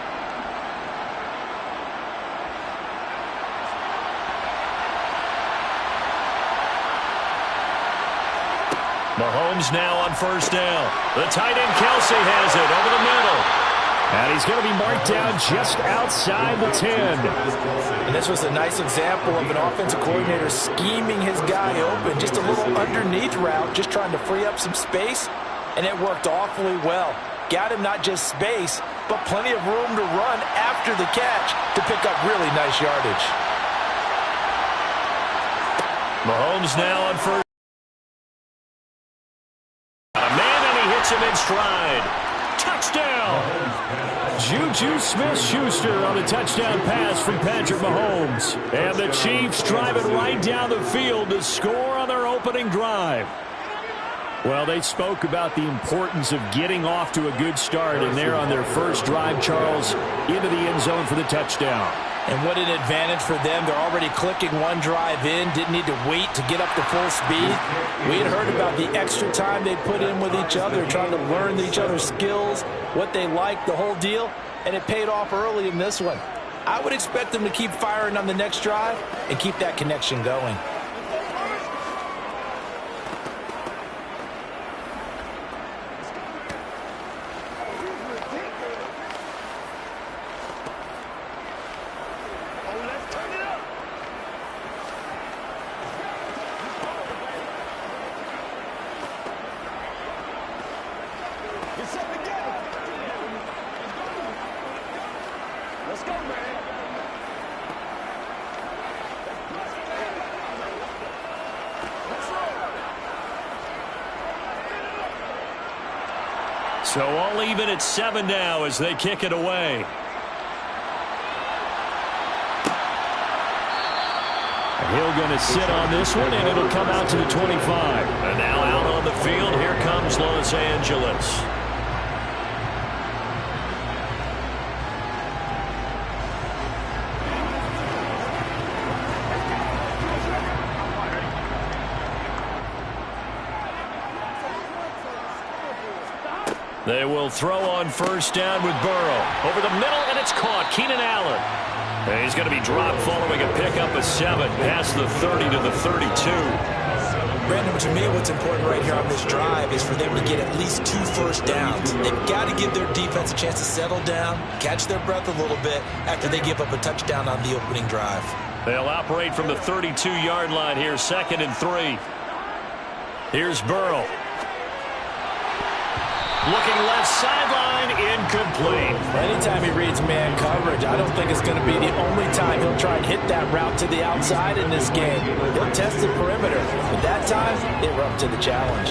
Mahomes now on first down. The tight end Kelsey has it over the middle. And he's going to be marked down just outside the 10. And this was a nice example of an offensive coordinator scheming his guy open. Just a little underneath route, just trying to free up some space. And it worked awfully well. Got him not just space, but plenty of room to run after the catch to pick up really nice yardage. Mahomes now on first. A man, and he hits him in stride. Touchdown! Juju Smith-Schuster on the touchdown pass from Patrick Mahomes. And the Chiefs driving right down the field to score on their opening drive. Well, they spoke about the importance of getting off to a good start, and they're on their first drive, Charles, into the end zone for the touchdown. And what an advantage for them. They're already clicking one drive in, didn't need to wait to get up to full speed. We had heard about the extra time they put in with each other, trying to learn each other's skills, what they like, the whole deal, and it paid off early in this one. I would expect them to keep firing on the next drive and keep that connection going. So all even at 7 now as they kick it away. Hill going to sit on this one, and it'll come out to the 25. And now out on the field, here comes Los Angeles. They will throw on first down with Burrow. Over the middle, and it's caught. Keenan Allen. And he's going to be dropped following a pickup of 7 past the 30 to the 32. Brandon, to me, what's important right here on this drive is for them to get at least 2 first downs. They've got to give their defense a chance to settle down, catch their breath a little bit after they give up a touchdown on the opening drive. They'll operate from the 32-yard line here, 2nd and 3. Here's Burrow. Looking left sideline, incomplete. Anytime he reads man coverage, I don't think it's going to be the only time he'll try and hit that route to the outside in this game. He'll test the perimeter, but that time, they were up to the challenge.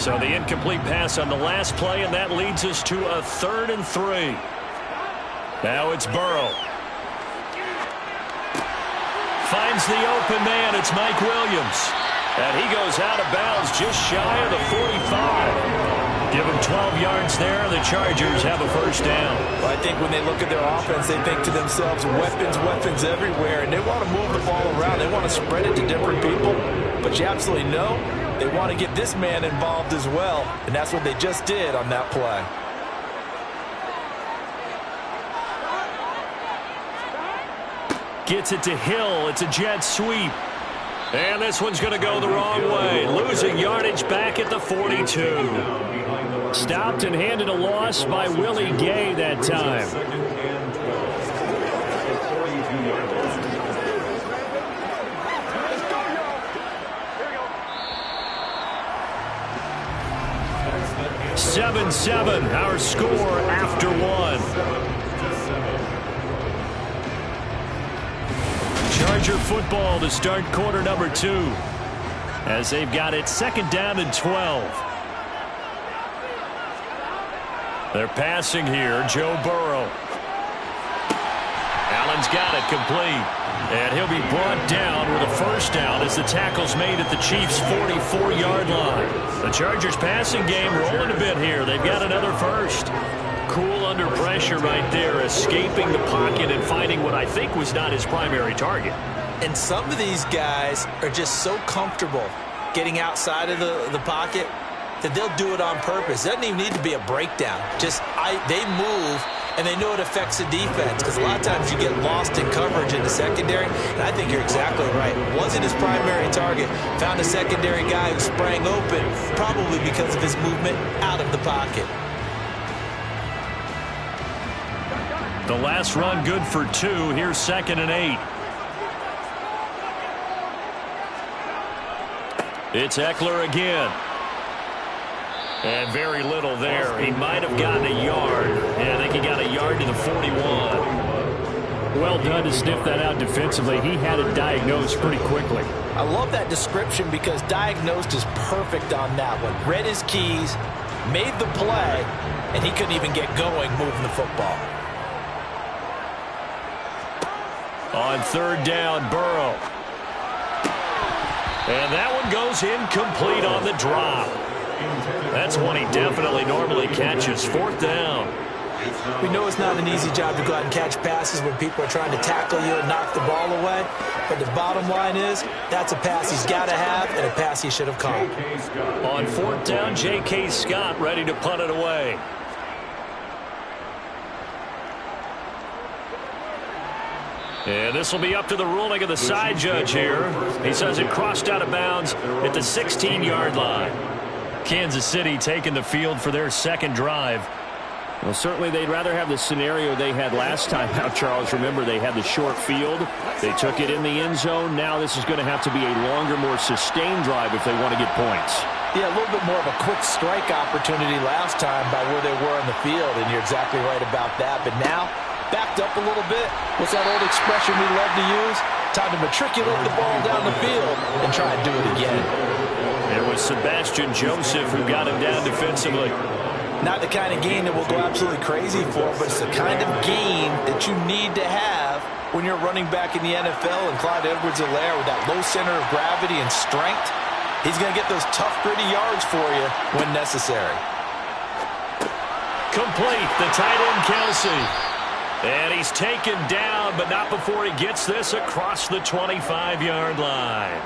So the incomplete pass on the last play, and that leads us to a 3rd and 3. Now it's Burrow. Finds the open man. It's Mike Williams. And he goes out of bounds just shy of the 45. Give him 12 yards there. The Chargers have a first down. Well, I think when they look at their offense, they think to themselves, weapons everywhere. And they want to move the ball around. They want to spread it to different people. But you absolutely know they want to get this man involved as well. And that's what they just did on that play. Gets it to Hill. It's a jet sweep. And this one's going to go the wrong way. Losing yardage back at the 42. Stopped and handed a loss by Willie Gay that time. Seven, our score after 1. Charger football to start quarter number 2 as they've got it 2nd down and 12. They're passing here. Joe Burrow. Allen's got it complete. And he'll be brought down with a first down as the tackle's made at the Chiefs' 44-yard line. The Chargers passing game rolling a bit here. They've got another first. Cool under pressure right there, escaping the pocket and finding what I think was not his primary target. And some of these guys are just so comfortable getting outside of the pocket that they'll do it on purpose. It doesn't even need to be a breakdown. Just they move and they know it affects the defense because a lot of times you get lost in coverage in the secondary, and I think you're exactly right. Wasn't his primary target. Found a secondary guy who sprang open, probably because of his movement out of the pocket. The last run good for 2. Here's 2nd and 8. It's Ekeler again. And very little there. He might have gotten a yard. Yeah, I think he got a yard to the 41. Well done to sniff that out defensively. He had it diagnosed pretty quickly. I love that description because diagnosed is perfect on that one. Read his keys, made the play, and he couldn't even get going moving the football. On 3rd down, Burrow. And that one goes incomplete on the drop. That's one he definitely normally catches. 4th down. We know it's not an easy job to go out and catch passes when people are trying to tackle you and knock the ball away. But the bottom line is, that's a pass he's got to have and a pass he should have caught. On 4th down, J.K. Scott ready to punt it away. And this will be up to the ruling of the side judge here. He says it crossed out of bounds at the 16-yard line. Kansas City taking the field for their 2nd drive. Well, certainly they'd rather have the scenario they had last time out, Charles. Remember, they had the short field. They took it in the end zone. Now this is going to have to be a longer, more sustained drive if they want to get points. Yeah, a little bit more of a quick strike opportunity last time by where they were on the field, and you're exactly right about that. But now, backed up a little bit. What's that old expression we love to use? Time to matriculate the ball down the field and try and do it again. It was Sebastian Joseph who got him down defensively. Not the kind of game that we'll go absolutely crazy for, but it's the kind of game that you need to have when you're running back in the NFL. And Clyde Edwards-Helaire with that low center of gravity and strength, he's going to get those tough, gritty yards for you when necessary. Complete, the tight end Kelsey. And he's taken down, but not before he gets this across the 25-yard line.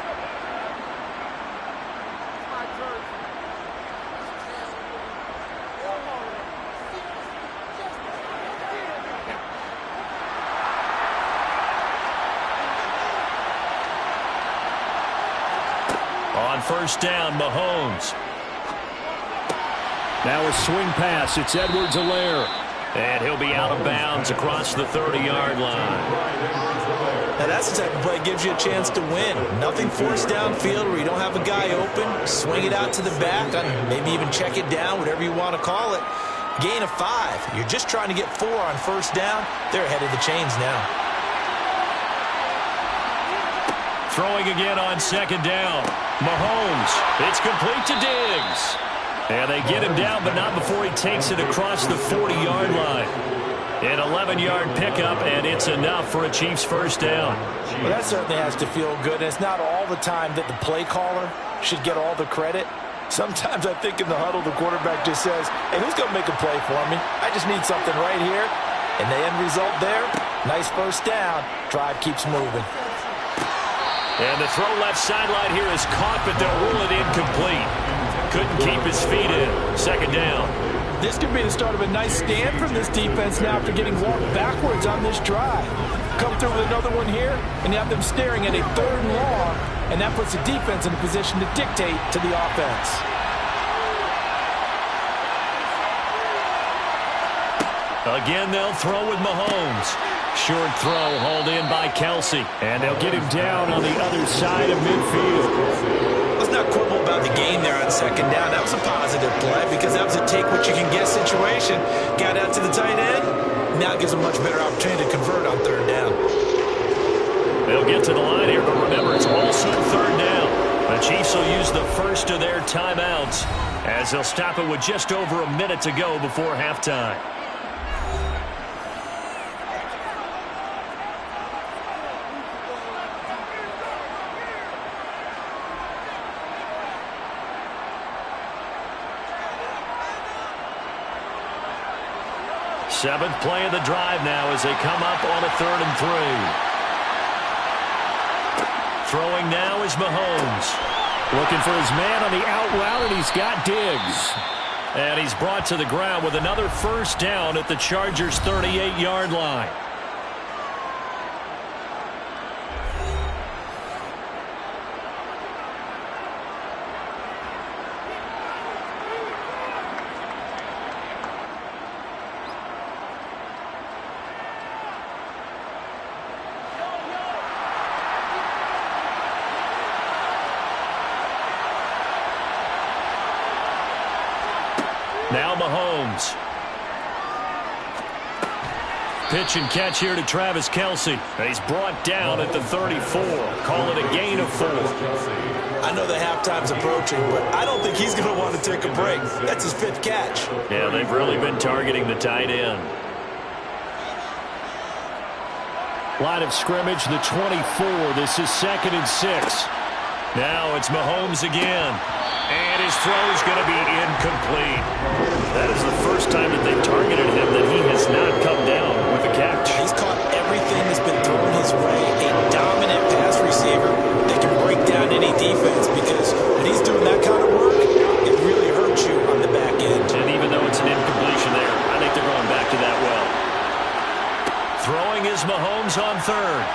On 1st down, Mahomes. Now a swing pass. It's Edwards-Helaire. And he'll be out of bounds across the 30-yard line. Now that's the type of play that gives you a chance to win. Nothing forced downfield where you don't have a guy open. Swing it out to the back, maybe even check it down, whatever you want to call it. Gain of 5. You're just trying to get 4 on 1st down. They're ahead of the chains now. Throwing again on 2nd down. Mahomes. It's complete to Diggs. And they get him down, but not before he takes it across the 40-yard line. An 11-yard pickup, and it's enough for a Chiefs 1st down. Well, that certainly has to feel good. And it's not all the time that the play caller should get all the credit. Sometimes I think in the huddle, the quarterback just says, hey, who's going to make a play for me? I just need something right here. And the end result there, nice 1st down. Drive keeps moving. And the throw left sideline here is caught, but they'll rule it incomplete. Couldn't keep his feet in. 2nd down. This could be the start of a nice stand from this defense now after getting walked backwards on this drive. Come through with another one here, and you have them staring at a 3rd and long, and that puts the defense in a position to dictate to the offense. Again, they'll throw with Mahomes. Short throw hauled in by Kelsey. And they'll get him down on the other side of midfield. Let's not quibble about the gain there on 2nd down. That was a positive play because that was a take-what-you-can-get situation. Got out to the tight end. Now it gives a much better opportunity to convert on 3rd down. They'll get to the line here, but remember, it's also 3rd down. The Chiefs will use the first of their timeouts as they'll stop it with just over a minute to go before halftime. Seventh play of the drive now as they come up on a 3rd and 3. Throwing now is Mahomes. Looking for his man on the out route, and he's got Diggs. And he's brought to the ground with another first down at the Chargers' 38-yard line. Now Mahomes. Pitch and catch here to Travis Kelce. He's brought down at the 34. Call it a gain of 4. I know the halftime's approaching, but I don't think he's going to want to take a break. That's his 5th catch. Yeah, they've really been targeting the tight end. Line of scrimmage, the 24. This is 2nd and 6. Now it's Mahomes again. And his throw's going to be incomplete. That is the first time that they've targeted him that he has not come down with a catch. He's caught everything that's been thrown his way. A dominant pass receiver that can break down any defense, because when he's doing that kind of work, it really hurts you on the back end. And even though it's an incompletion there, I think they're going back to that well. Throwing is Mahomes on 3rd.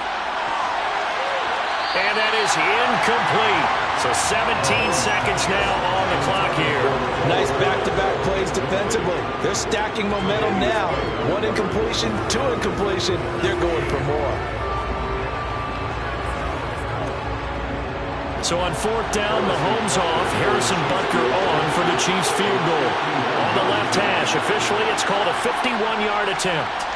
And that is incomplete. So 17 seconds now on the clock here. Nice back-to-back plays defensively. They're stacking momentum now. 1 incompletion, 2 incompletion. They're going for more. So on 4th down, Mahomes off. Harrison Butker on for the Chiefs field goal. On the left hash, officially it's called a 51-yard attempt.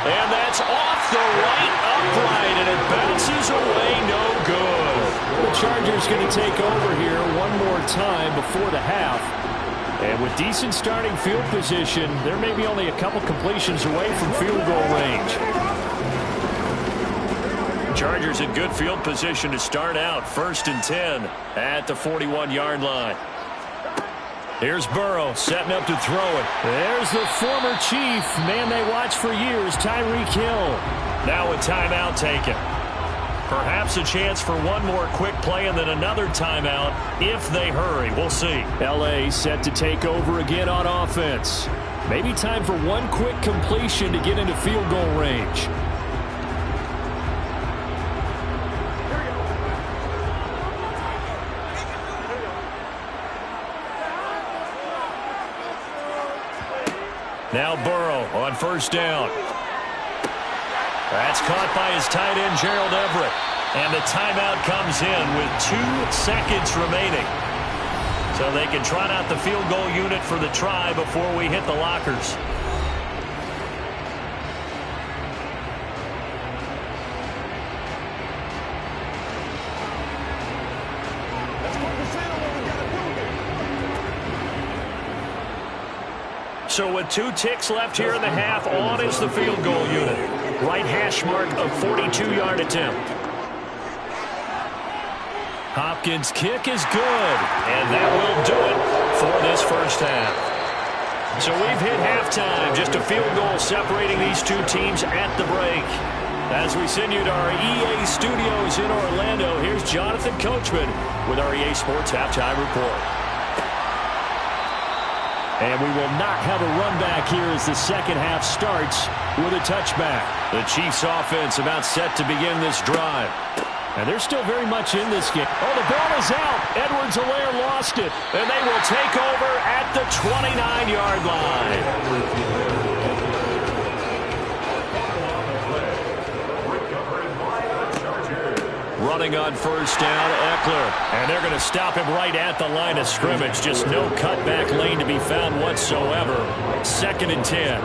And that's off the right upright, and it bounces away, no good. The Chargers going to take over here one more time before the half. And with decent starting field position, there may be only a couple completions away from field goal range. Chargers in good field position to start out. 1st and 10 at the 41-yard line. Here's Burrow setting up to throw it. There's the former Chief, man they watched for years, Tyreek Hill. Now a timeout taken. Perhaps a chance for one more quick play and then another timeout if they hurry. We'll see. L.A. set to take over again on offense. Maybe time for one quick completion to get into field goal range. Now Burrow on 1st down. That's caught by his tight end, Gerald Everett. And the timeout comes in with 2 seconds remaining. So they can trot out the field goal unit for the try before we hit the lockers. So with 2 ticks left here in the half, on is the field goal unit. Right hash mark of 42-yard attempt. Hopkins' kick is good, and that will do it for this first half. So we've hit halftime, just a field goal separating these 2 teams at the break. As we send you to our EA studios in Orlando, here's Jonathan Coachman with our EA Sports Halftime Report. And we will not have a run back here as the second half starts with a touchback. The Chiefs offense about set to begin this drive. And they're still very much in this game. Oh, the ball is out. Edwards-Helaire lost it. And they will take over at the 29-yard line. Running on 1st down, Eckler. And they're going to stop him right at the line of scrimmage. Just no cutback lane to be found whatsoever. 2nd and 10.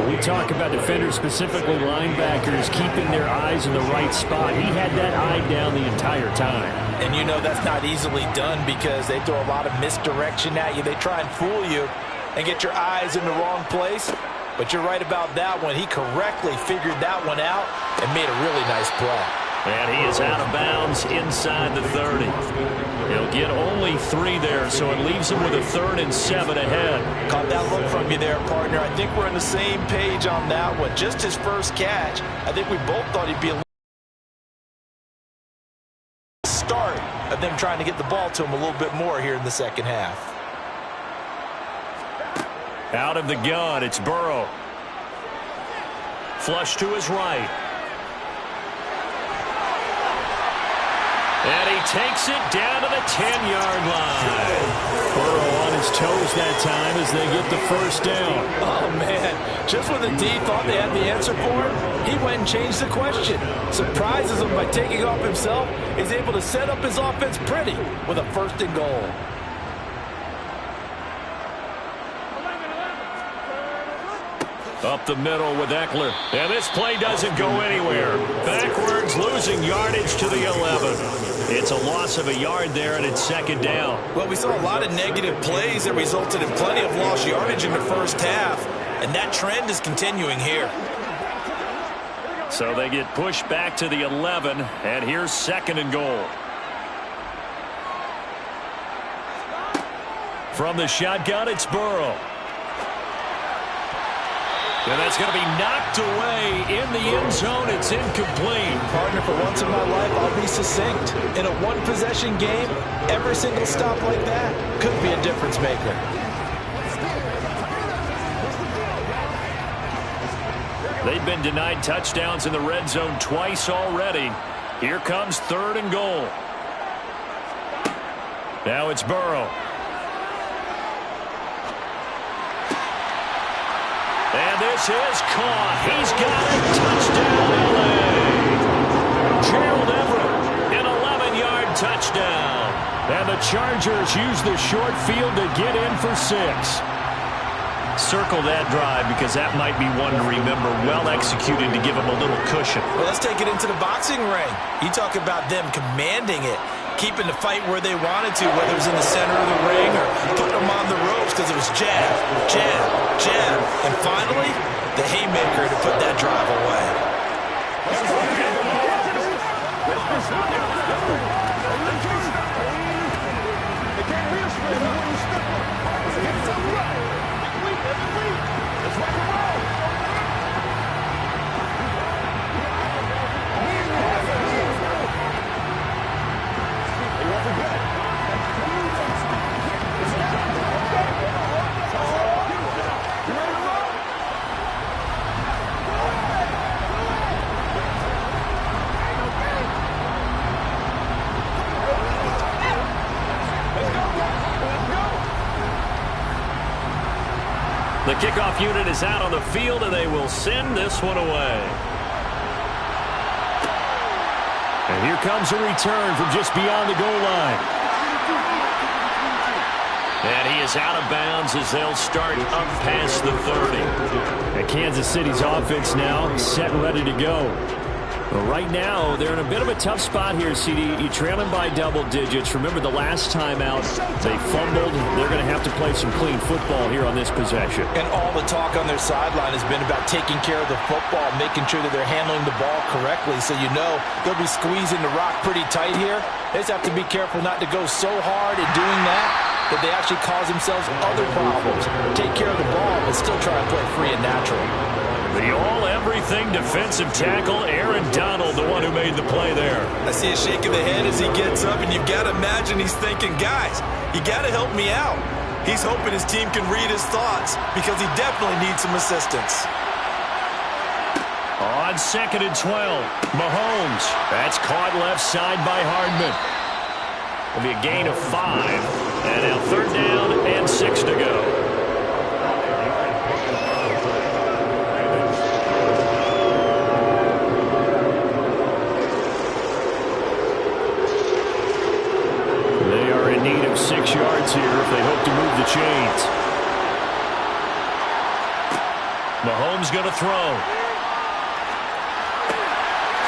We talk about defenders, specifically linebackers, keeping their eyes in the right spot. He had that eye down the entire time. And you know that's not easily done because they throw a lot of misdirection at you. They try and fool you and get your eyes in the wrong place. But you're right about that one. He correctly figured that one out and made a really nice play. And he is out of bounds inside the 30. He'll get only 3 there, so it leaves him with a 3rd and 7 ahead. Caught that look from you there, partner. I think we're on the same page on that one. Just his first catch. I think we both thought he'd be a start of them trying to get the ball to him a little bit more here in the second half. Out of the gun, it's Burrow. Flush to his right. And he takes it down to the 10-yard line. Burrow on his toes that time as they get the first down. Oh, man. Just when the D thought they had the answer for him, he went and changed the question. Surprises him by taking off himself. He's able to set up his offense pretty with a 1st and goal. Up the middle with Eckler. And this play doesn't go anywhere. Backwards, losing yardage to the 11. It's a loss of a yard there, and it's 2nd down. Well, we saw a lot of negative plays that resulted in plenty of lost yardage in the first half, and that trend is continuing here. So they get pushed back to the 11, and here's 2nd and goal. From the shotgun, it's Burrow. And that's going to be knocked away in the end zone. It's incomplete. Partner, for once in my life, I'll be succinct. In a one-possession game, every single stop like that could be a difference maker. They've been denied touchdowns in the red zone twice already. Here comes 3rd and goal. Now it's Burrow. And this is caught. He's got it. Touchdown, L.A. Gerald Everett, an 11-yard touchdown. And the Chargers use the short field to get in for 6. Circle that drive because that might be one to remember. Well executed to give them a little cushion. Well, let's take it into the boxing ring. You talk about them commanding it, keeping the fight where they wanted to, whether it was in the center of the ring or putting them on the ropes because it was jab, jab, jab. And finally, the haymaker to put that drive away. The kickoff unit is out on the field, and they will send this one away. And here comes a return from just beyond the goal line. And he is out of bounds as they'll start up past the 30. And Kansas City's offense now set and ready to go. Well, right now, they're in a bit of a tough spot here, CD. You're trailing by double digits. Remember the last time out, they fumbled. They're going to have to play some clean football here on this possession. And all the talk on their sideline has been about taking care of the football, making sure that they're handling the ball correctly. So you know they'll be squeezing the rock pretty tight here. They just have to be careful not to go so hard in doing that they actually cause themselves other problems. Take care of the ball, but still try and play free and natural. The all-everything defensive tackle, Aaron Donald, the one who made the play there. I see a shake of the head as he gets up, and you've got to imagine he's thinking, guys, you got to help me out. He's hoping his team can read his thoughts because he definitely needs some assistance. On 2nd and 12, Mahomes. That's caught left side by Hardman. It'll be a gain of 5. And now 3rd down and 6 to go. They are in need of 6 yards here if they hope to move the chains. Mahomes going to throw.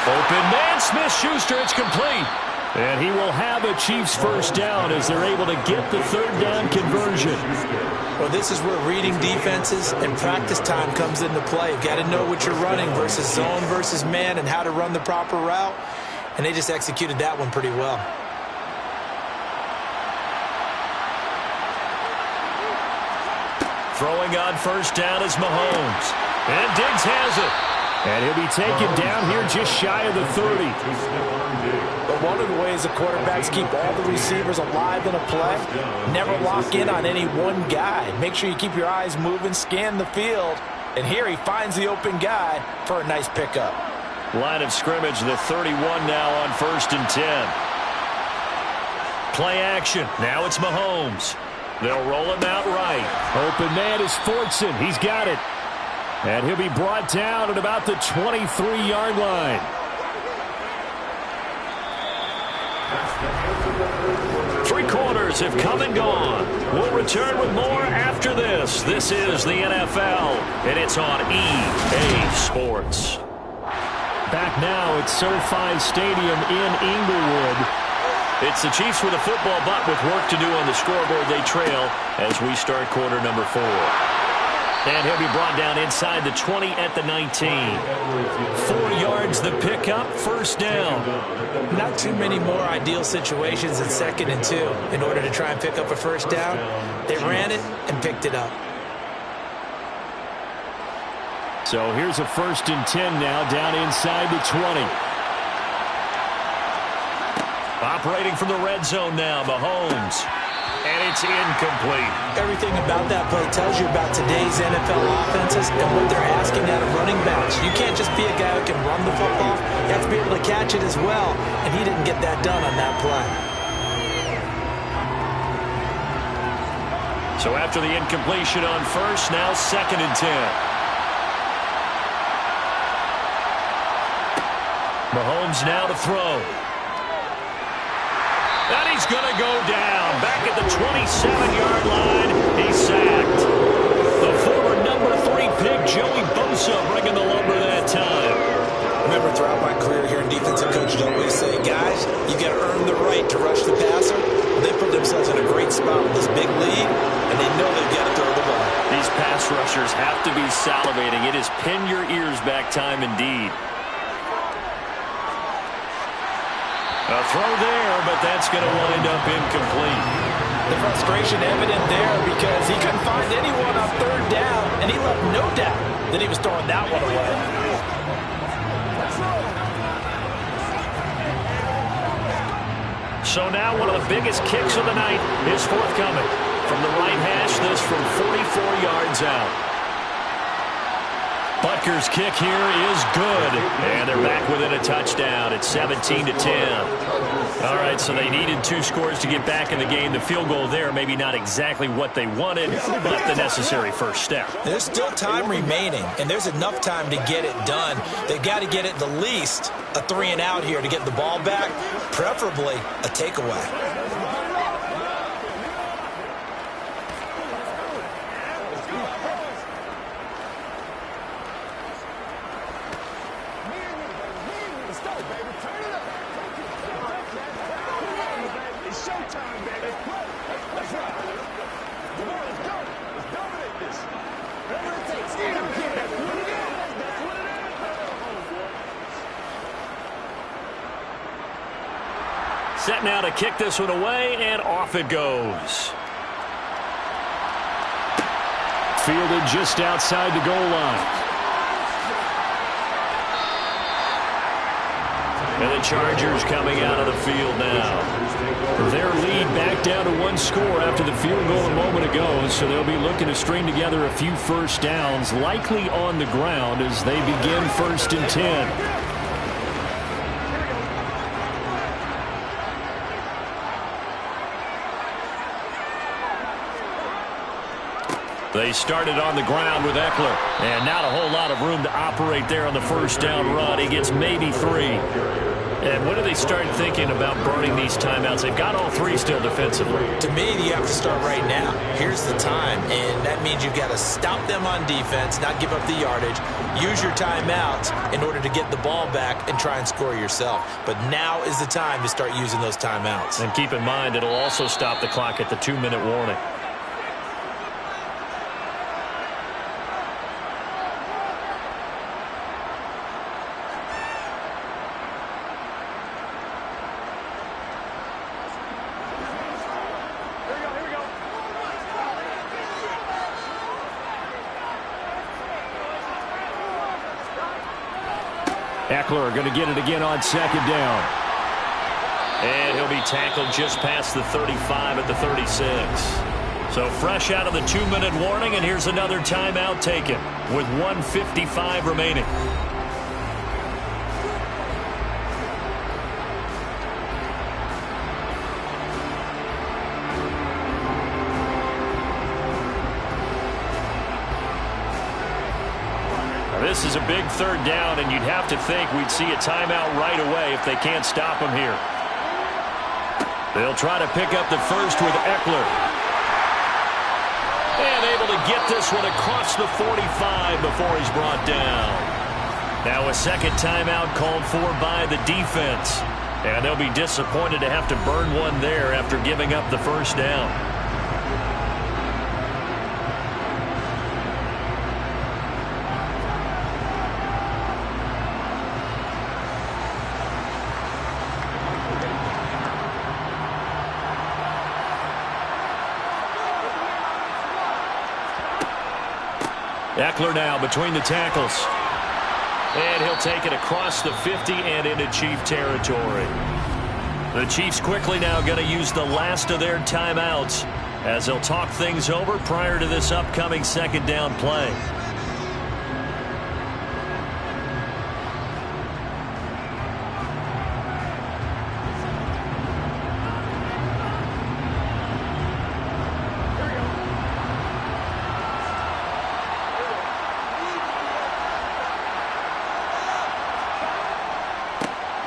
Open man, Smith-Schuster, it's complete. And he will have a Chiefs first down as they're able to get the 3rd down conversion. Well, this is where reading defenses and practice time comes into play. You've got to know what you're running versus zone versus man and how to run the proper route. And they just executed that one pretty well. Throwing on 1st down is Mahomes. And Diggs has it. And he'll be taken down here just shy of the 30. But one of the ways the quarterbacks keep all the receivers alive in a play. Never lock in on any one guy. Make sure you keep your eyes moving, scan the field. And here he finds the open guy for a nice pickup. Line of scrimmage, the 31 now on 1st and 10. Play action. Now it's Mahomes. They'll roll him out right. Open man is Fortson. He's got it. And he'll be brought down at about the 23-yard line. Three quarters have come and gone. We'll return with more after this. This is the NFL, and it's on EA Sports. Back now at SoFi Stadium in Inglewood. It's the Chiefs with a football, but with work to do on the scoreboard. They trail as we start quarter number 4. And he'll be brought down inside the 20 at the 19. 4 yards the pickup, first down. Not too many more ideal situations in 2nd and 2 in order to try and pick up a first down. They ran it and picked it up. So here's a 1st and 10 now down inside the 20. Operating from the red zone now, Mahomes. And it's incomplete. Everything about that play tells you about today's NFL offenses and what they're asking out of running backs. You can't just be a guy who can run the football. You have to be able to catch it as well, and he didn't get that done on that play. So after the incompletion on first, now 2nd and 10. Mahomes now to throw. And he's going to go down. Back at the 27-yard line, he's sacked. The former number 3 pick, Joey Bosa, bringing the lumber that time. Remember, throughout my career here in defensive coaches always say, guys, you got to earn the right to rush the passer. They put themselves in a great spot with this big lead, and they know they've got to throw the ball. These pass rushers have to be salivating. It is pin your ears back time indeed. A throw there, but that's going to wind up incomplete. The frustration evident there because he couldn't find anyone on 3rd down, and he left no doubt that he was throwing that one away. So now one of the biggest kicks of the night is forthcoming. From the right hash, this from 44 yards out. Butker's kick here is good. And they're back within a touchdown. It's 17-10. All right, so they needed 2 scores to get back in the game. The field goal there, maybe not exactly what they wanted, but the necessary first step. There's still time remaining, and there's enough time to get it done. They've got to get at the least a 3 and out here to get the ball back, preferably a takeaway. Set now to kick this one away, and off it goes. Fielded just outside the goal line. And the Chargers coming out of the field now. Their lead back down to 1 score after the field goal a moment ago, so they'll be looking to string together a few first downs, likely on the ground as they begin 1st and 10. They started on the ground with Eckler, and not a whole lot of room to operate there on the first down run. He gets maybe 3. And when do they start thinking about burning these timeouts? They've got all 3 still defensively. To me, you have to start right now. Here's the time, and that means you've got to stop them on defense, not give up the yardage, use your timeouts in order to get the ball back and try and score yourself. But now is the time to start using those timeouts. And keep in mind, it'll also stop the clock at the 2-minute warning. Eckler going to get it again on 2nd down. tackled just past the 35 at the 36. So fresh out of the 2-minute warning, and here's another timeout taken with 1:55 remaining. This is a big third down, and you'd have to think we'd see a timeout right away if they can't stop him here. They'll try to pick up the first with Eckler. And able to get this one across the 45 before he's brought down. Now a second timeout called for by the defense. And they'll be disappointed to have to burn one there after giving up the first down. Eckler now between the tackles. And he'll take it across the 50 and into Chief territory. The Chiefs quickly now going to use the last of their timeouts as they'll talk things over prior to this upcoming second down play.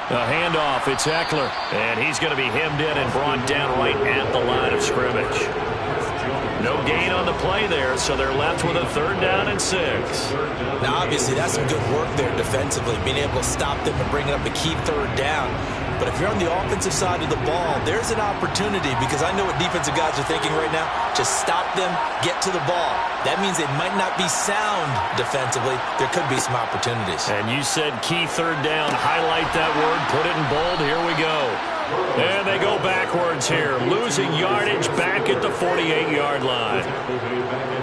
A handoff, it's Eckler, and he's going to be hemmed in and brought down right at the line of scrimmage. No gain on the play there, so they're left with a 3rd down and 6. Now, obviously, that's some good work there defensively, being able to stop them and bringing up a key 3rd down. But if you're on the offensive side of the ball, there's an opportunity, because I know what defensive guys are thinking right now. Just stop them, get to the ball. That means they might not be sound defensively. There could be some opportunities. And you said key 3rd down. Highlight that word, put it in bold. Here we go. And they go backwards here, losing yardage back at the 48-yard line.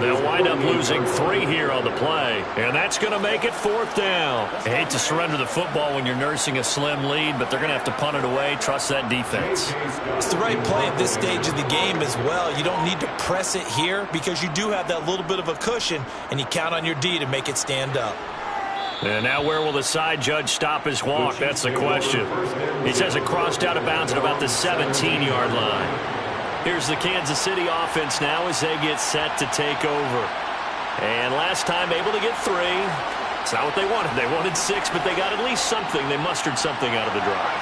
They'll wind up losing 3 here on the play, and that's going to make it 4th down. I hate to surrender the football when you're nursing a slim lead, but they're going to have to punt it away. Trust that defense. It's the right play at this stage of the game as well. You don't need to press it here because you do have that little bit of a cushion, and you count on your D to make it stand up. And now where will the side judge stop his walk? That's the question. He says it crossed out of bounds at about the 17-yard line. Here's the Kansas City offense now as they get set to take over. And last time able to get 3. It's not what they wanted. They wanted 6, but they got at least something. They mustered something out of the drive.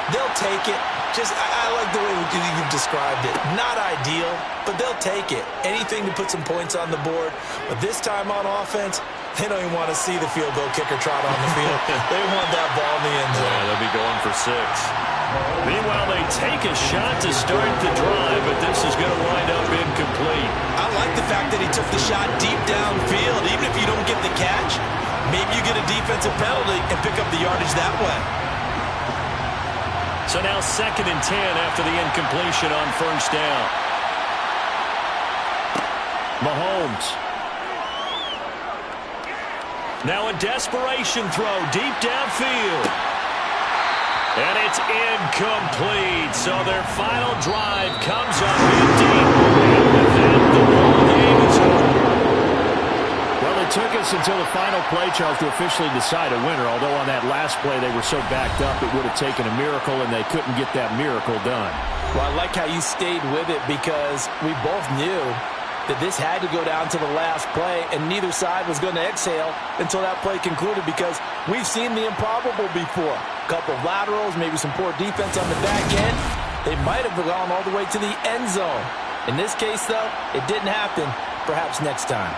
They'll take it. I like the way you've described it. Not ideal, but they'll take it. Anything to put some points on the board. But this time on offense, they don't even want to see the field goal kicker trot on the field. They want that ball in the end zone. Yeah, they'll be going for 6. Meanwhile, they take a shot to start the drive, but this is going to wind up incomplete. I like the fact that he took the shot deep downfield. Even if you don't get the catch, maybe you get a defensive penalty and pick up the yardage that way. So now 2nd and 10 after the incompletion on 1st down. Mahomes. Now a desperation throw deep downfield. And it's incomplete. So their final drive comes up empty. And with that, the ball game is over. Well, it took us until the final play, Charles, to officially decide a winner. Although on that last play they were so backed up, it would have taken a miracle, and they couldn't get that miracle done. Well, I like how you stayed with it because we both knew that this had to go down to the last play, and neither side was going to exhale until that play concluded because we've seen the improbable before. A couple of laterals, maybe some poor defense on the back end. They might have gone all the way to the end zone. In this case, though, it didn't happen. Perhaps next time.